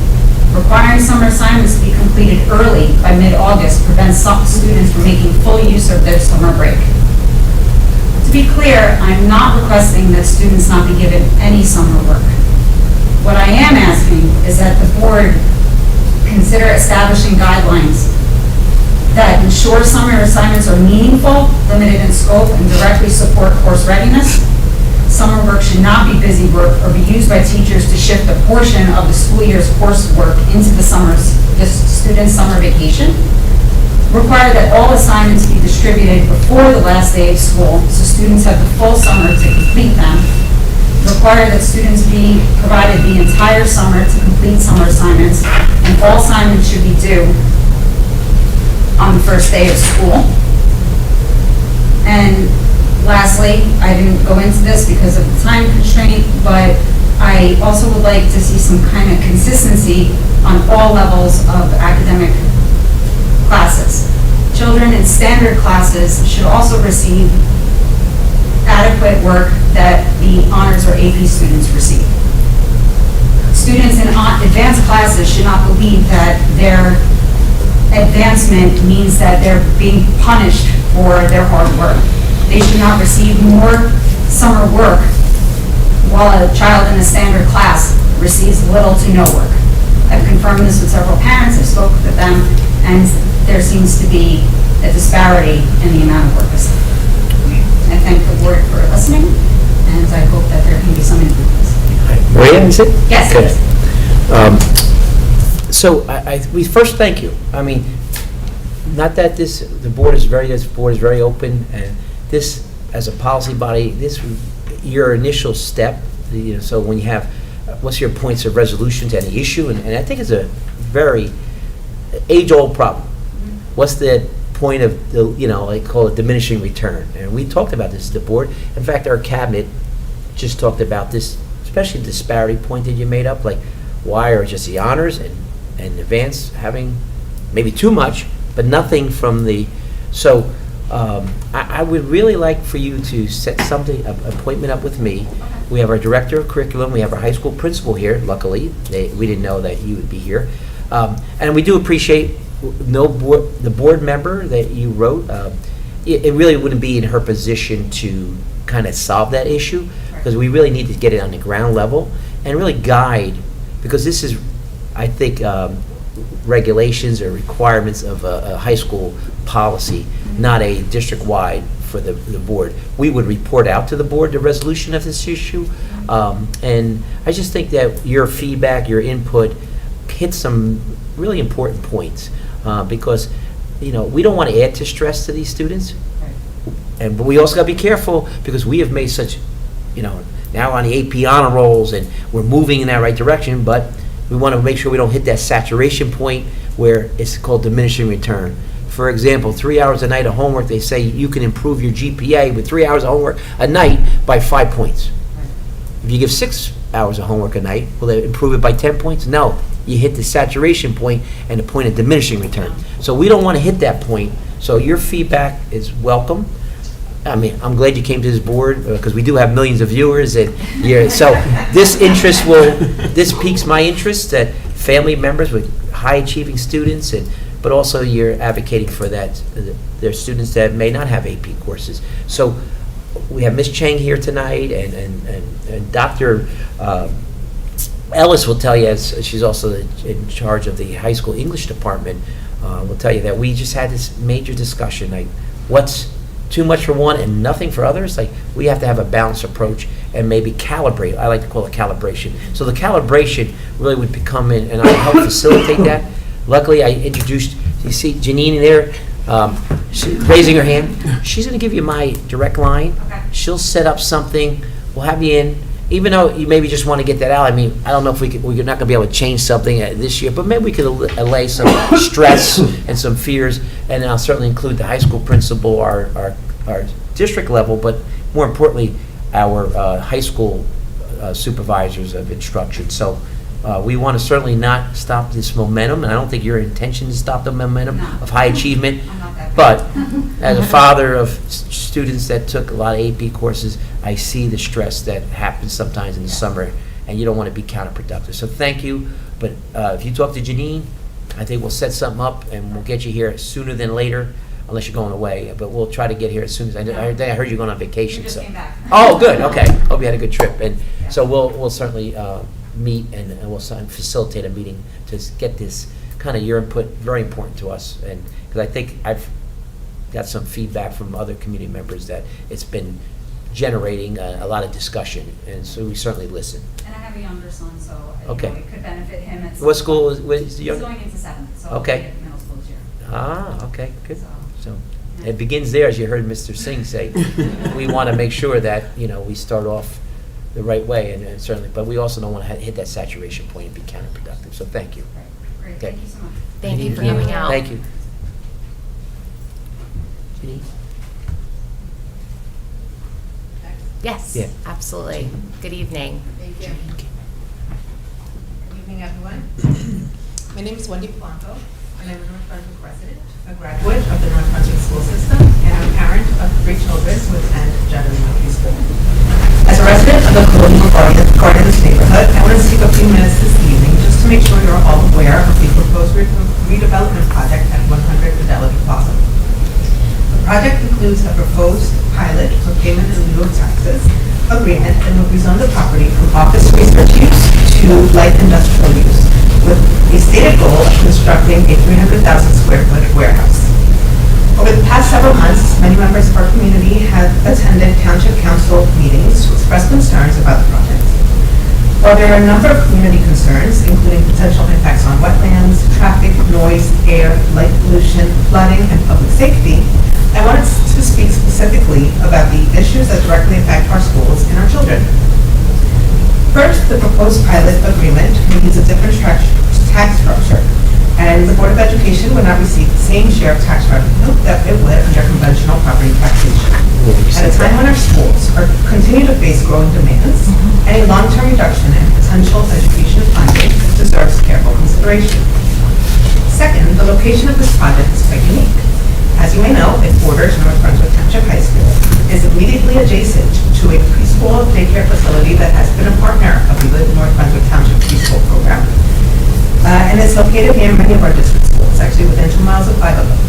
Requiring summer assignments to be completed early by mid-August prevents some students from making full use of their summer break. To be clear, I'm not requesting that students not be given any summer work. What I am asking is that the board consider establishing guidelines that ensure summer assignments are meaningful, limited in scope, and directly support course readiness. Summer work should not be busy work or be used by teachers to shift a portion of the school year's coursework into the student's summer vacation. Require that all assignments be distributed before the last day of school so students have the full summer to complete them. Require that students be provided the entire summer to complete summer assignments, and all assignments should be due on the first day of school. And lastly, I didn't go into this because of the time constraint, but I also would like to see some kind of consistency on all levels of academic classes. Children in standard classes should also receive adequate work that the honors or AP students receive. Students in advanced classes should not believe that their advancement means that they're being punished for their hard work. They should not receive more summer work while a child in a standard class receives little to no work. I've confirmed this with several parents, I've spoken with them, and there seems to be a disparity in the amount of work assigned. I thank the board for listening, and I hope that there can be some improvements. Maria, is it? Yes, okay. yes. So we first thank you. I mean, not that this board is very open, and this as a policy body, this your initial step. So when you have, what's your points of resolution to any issue, and I think it's a very age-old problem. What's the point of the I call it diminishing return, and we talked about this at the board. In fact, our cabinet just talked about this, especially the disparity point that you made up, like why are just the honors and advance having maybe too much, but nothing from the, so I would really like for you to set something, an appointment up with me. We have our director of curriculum, we have our high school principal here, luckily, we didn't know that you would be here. And we do appreciate the board member that you wrote, it really wouldn't be in her position to kind of solve that issue, because we really need to get it on the ground level and really guide, because this is, I think, regulations or requirements of a high school policy, not a district-wide for the board. We would report out to the board the resolution of this issue, and I just think that your feedback, your input hits some really important points, because we don't want to add to stress to these students, but we also got to be careful, because we have made such, now on the AP honor rolls, and we're moving in that right direction, but we want to make sure we don't hit that saturation point where it's called diminishing return. For example, 3 hours a night of homework, they say you can improve your GPA with 3 hours of homework a night by 5 points. If you give 6 hours of homework a night, will they improve it by 10 points? No. You hit the saturation point and the point of diminishing return. So we don't want to hit that point. So your feedback is welcome. I mean, I'm glad you came to this board, because we do have millions of viewers, and so this piques my interest, that family members with high-achieving students, but also you're advocating for that, there are students that may not have AP courses. So we have Ms. Chang here tonight, and Dr. Ellis will tell you, as she's also in charge of the high school English department, will tell you that we just had this major discussion, like what's too much for one and nothing for others. Like, we have to have a balanced approach and maybe calibrate. I like to call it calibration. So the calibration really would become in, and I help facilitate that. Luckily, I introduced, you see Janine there, raising her hand. She's going to give you my direct line. Okay. She'll set up something. We'll have you in. Even though you maybe just want to get that out, I mean, I don't know if we're not going to be able to change something this year, but maybe we could allay some stress and some fears, and I'll certainly include the high school principal, our district level, but more importantly, our high school supervisors of instruction. So we want to certainly not stop this momentum, and I don't think your intention is to stop the momentum of high achievement, but as a father of students that took a lot of AP courses, I see the stress that happens sometimes in the summer, and you don't want to be counterproductive. So thank you, but if you talk to Janine, I think we'll set something up, and we'll get you here sooner than later, unless you're going away, but we'll try to get here as soon as, I heard you're going on vacation. We just so. came back. Oh, good, okay. Hope you had a good trip, and so we'll certainly meet, and we'll facilitate a meeting to get this, kind of your input, very important to us, and because I think I've got some feedback from other community members that it's been generating a lot of discussion, and so we certainly listen. And I have a younger son, so Okay. it could benefit him at some What school point. is the He's young? going into 7th, so Okay. he'll be at middle school this year. Ah, okay, good. So it begins there, as you heard Mr. Singh say. We want to make sure that, we start off the right way, and certainly, but we also don't want to hit that saturation point and be counterproductive. So thank you. Great, Okay. thank you so much. Thank you for coming out. Thank you. Janine? Yes, Yeah. absolutely. Good evening. Thank you. Good evening, everyone. My name is Wendy Polanco, and I'm a North Brunswick resident, a graduate of the North Brunswick school system, and a parent of 3 children who attend Judd Elementary School. As a resident of the Colonial Gardens neighborhood, I want to take a few minutes this evening just to make sure you're all aware of the proposed redevelopment project at 100 Fidelity Plaza. The project includes a proposed pilot for payment in lieu of taxes agreement and will rezone the property from office research use to light industrial use, with a stated goal of constructing a 300,000 square foot warehouse. Over the past several months, many members of our community have attended Township Council meetings to express concerns about the project. While there are a number of community concerns, including potential impacts on wetlands, traffic, noise, air, light pollution, flooding, and public safety, I wanted to speak specifically about the issues that directly affect our schools and our children. First, the proposed pilot agreement will use a different tax structure, and the Board of Education would not receive the same share of tax revenue that it would under conventional property taxation. At a time when our schools continue to face growing demands, any long-term reduction in potential education funding deserves careful consideration. Second, the location of this project is quite unique. As you may know, it borders North Brunswick Township High School, is immediately adjacent to a preschool daycare facility that has been a partner of the North Brunswick Township preschool program, and it's located near many of our district schools, actually within 2 miles of 5 of them.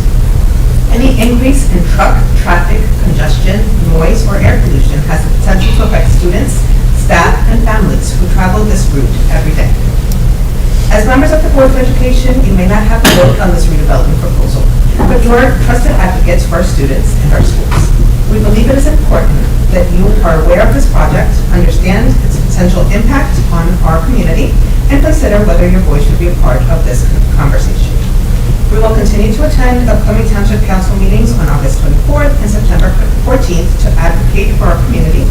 Any increase in truck, traffic, congestion, noise, or air pollution has the potential to affect students, staff, and families who travel this route every day. As members of the Board of Education, you may not have a vote on this redevelopment proposal, but you are trusted advocates for our students and our schools. We believe it is important that you are aware of this project, understand its potential impact on our community, and consider whether your voice should be a part of this conversation. We will continue to attend upcoming Township Council meetings on August 24th and September 14th to advocate for our community,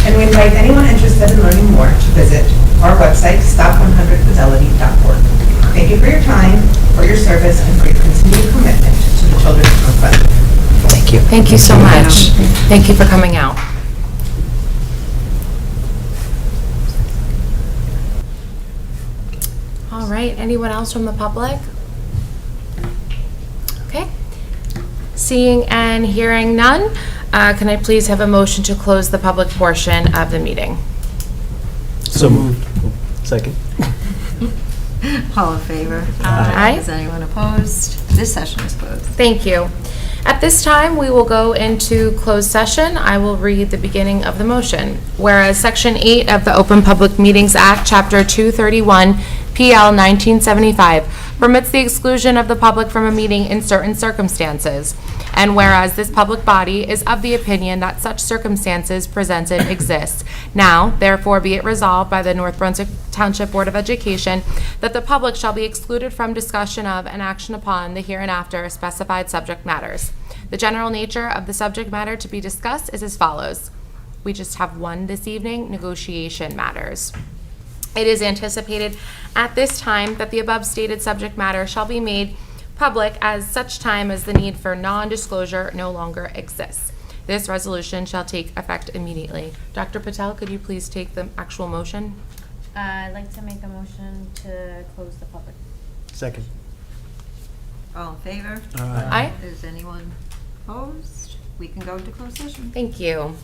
and we invite anyone interested in learning more to visit our website, stop100fidelity.org. Thank you for your time, for your service, and for your continued commitment to the children of North Brunswick. Thank you. Thank you so much. Thank you for coming out. All right, anyone else from the public? Okay. Seeing and hearing none, can I please have a motion to close the public portion of the meeting? So moved. Second. All in favor? Aye. Is anyone opposed? This session is closed. Thank you. At this time, we will go into closed session. I will read the beginning of the motion. Whereas Section 8 of the Open Public Meetings Act, Chapter 231, PL 1975, permits the exclusion of the public from a meeting in certain circumstances. And whereas this public body is of the opinion that such circumstances presented exist, now, therefore, be it resolved by the North Brunswick Township Board of Education that the public shall be excluded from discussion of and action upon the hereinafter specified subject matters. The general nature of the subject matter to be discussed is as follows. We just have one this evening, negotiation matters. It is anticipated at this time that the above stated subject matter shall be made public as such time as the need for non-disclosure no longer exists. This resolution shall take effect immediately. Dr. Patel, could you please take the actual motion? I'd like to make a motion to close the public. Second. All in favor? Aye. Is anyone opposed? We can go into closed session. Thank you.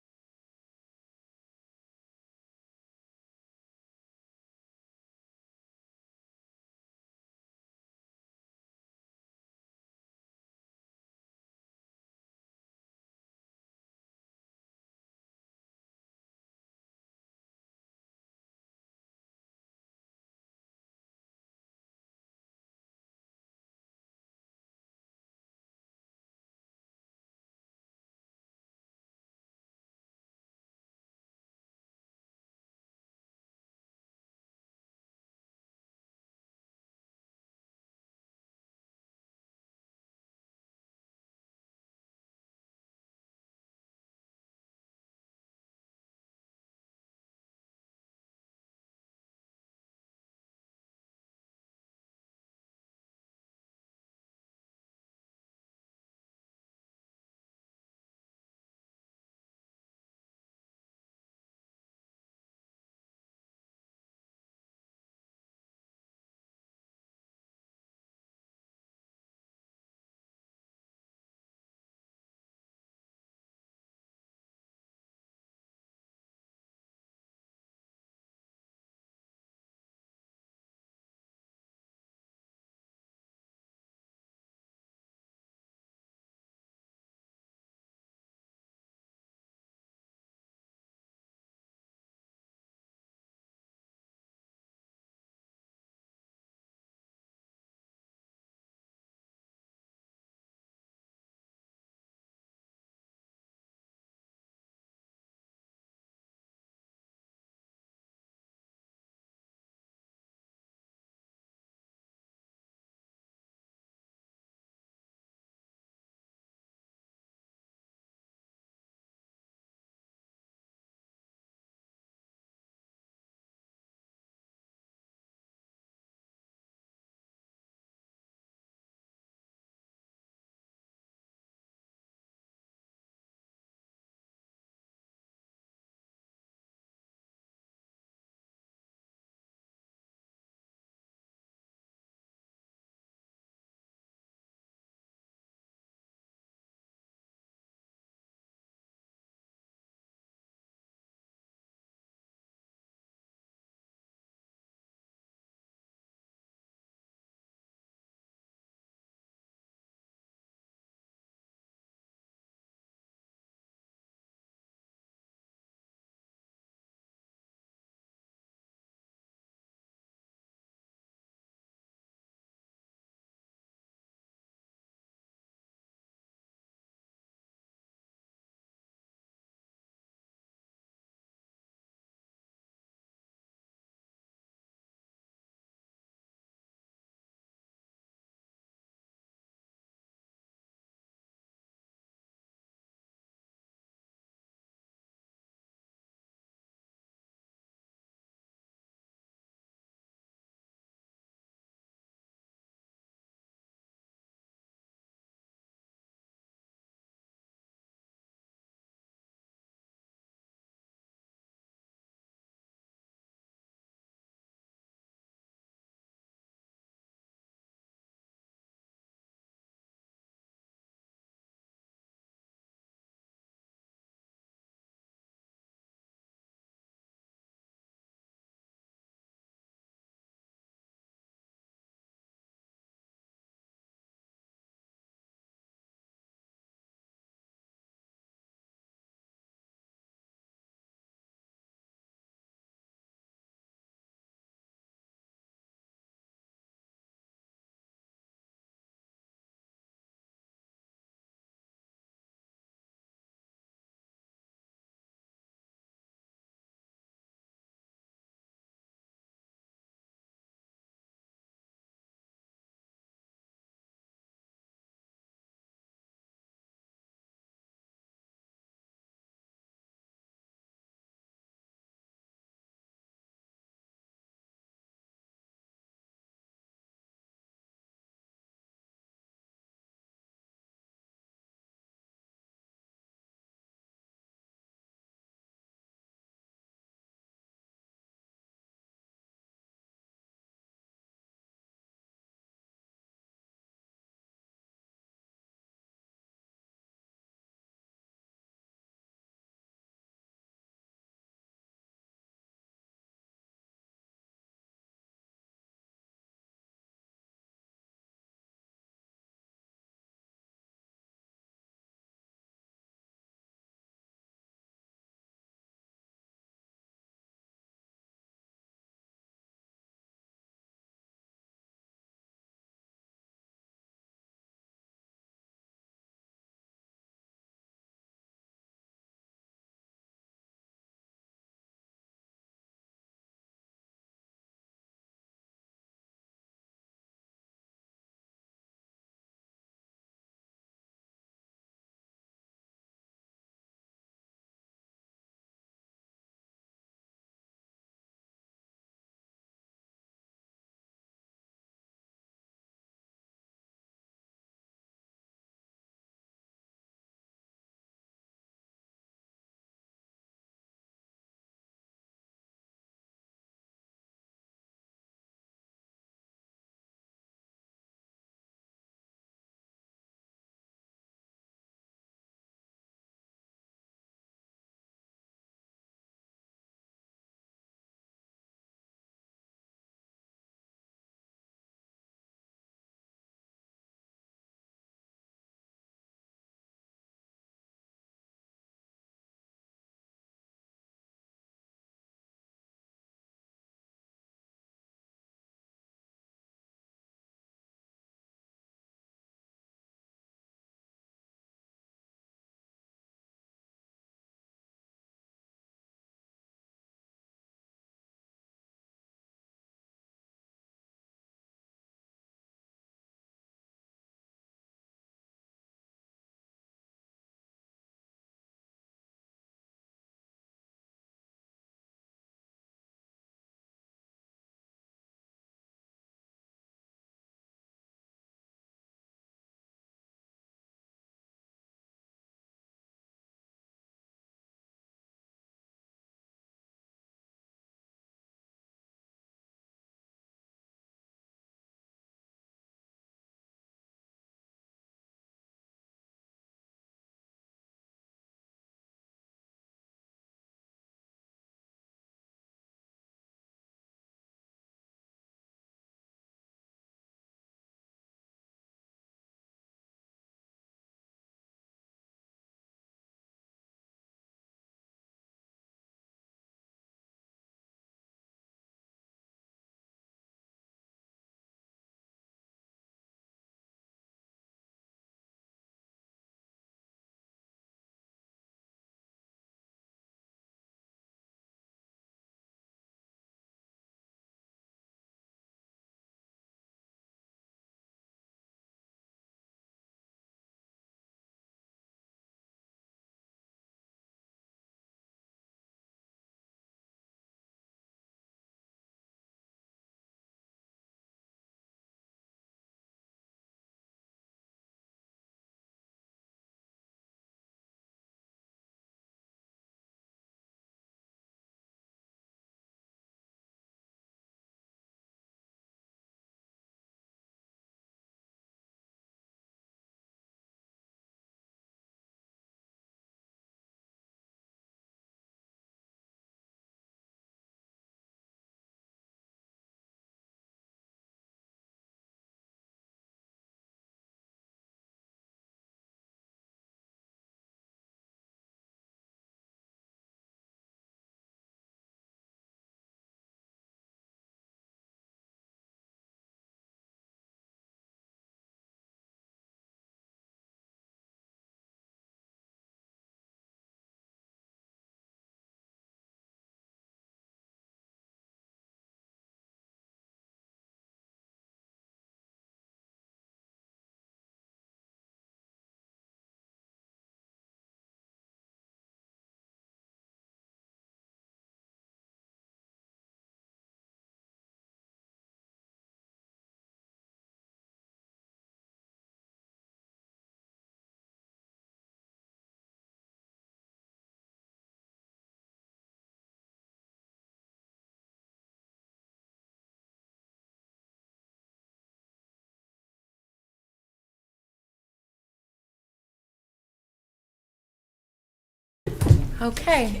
Okay.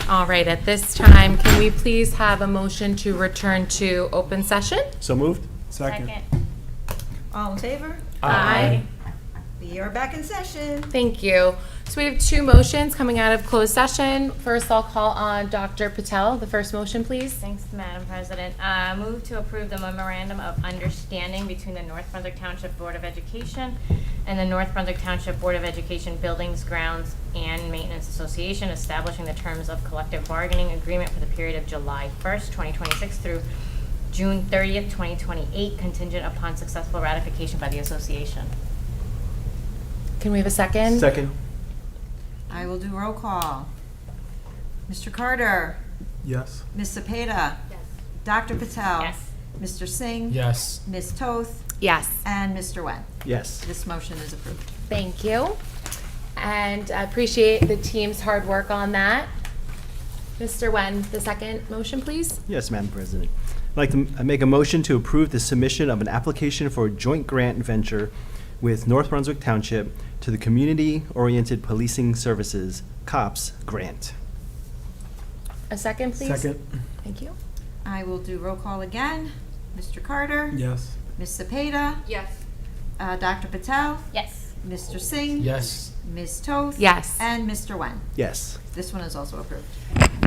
All right, at this time, can we please have a motion to return to open session? So moved? Second. All in favor? Aye. We are back in session. Thank you. So we have two motions coming out of closed session. First, I'll call on Dr. Patel. The first motion, please. Thanks, Madam President. Move to approve the memorandum of understanding between the North Brunswick Township Board of Education and the North Brunswick Township Board of Education Buildings, Grounds, and Maintenance Association establishing the terms of collective bargaining agreement for the period of July 1st, 2026 through June 30th, 2028, contingent upon successful ratification by the association. Can we have a second? Second. I will do roll call. Mr. Carter? Yes. Ms. Cepeda? Yes. Dr. Patel? Yes. Mr. Singh? Yes. Ms. Toth? Yes. And Mr. Wen. Yes. This motion is approved. Thank you. And I appreciate the team's hard work on that. Mr. Wen, the second motion, please. Yes, Madam President. I'd like to make a motion to approve the submission of an application for a joint grant venture with North Brunswick Township to the Community-Oriented Policing Services, COPS, grant. A second, please. Second. Thank you. I will do roll call again. Mr. Carter? Yes. Ms. Cepeda? Yes. Dr. Patel? Yes. Mr. Singh? Yes. Ms. Toth? Yes. And Mr. Wen. Yes. This one is also approved.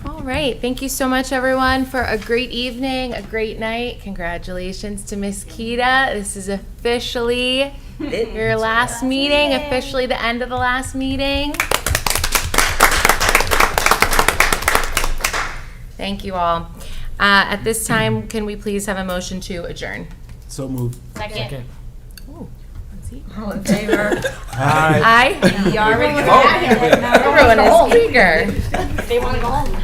All right. Thank you so much, everyone, for a great evening, a great night. Congratulations to Miss Kita. This is officially your last meeting, officially the end of the last meeting. Thank you all. At this time, can we please have a motion to adjourn? So moved. Second. Ooh, let's see. All in favor? Aye. We are Everyone is eager. They want to go home.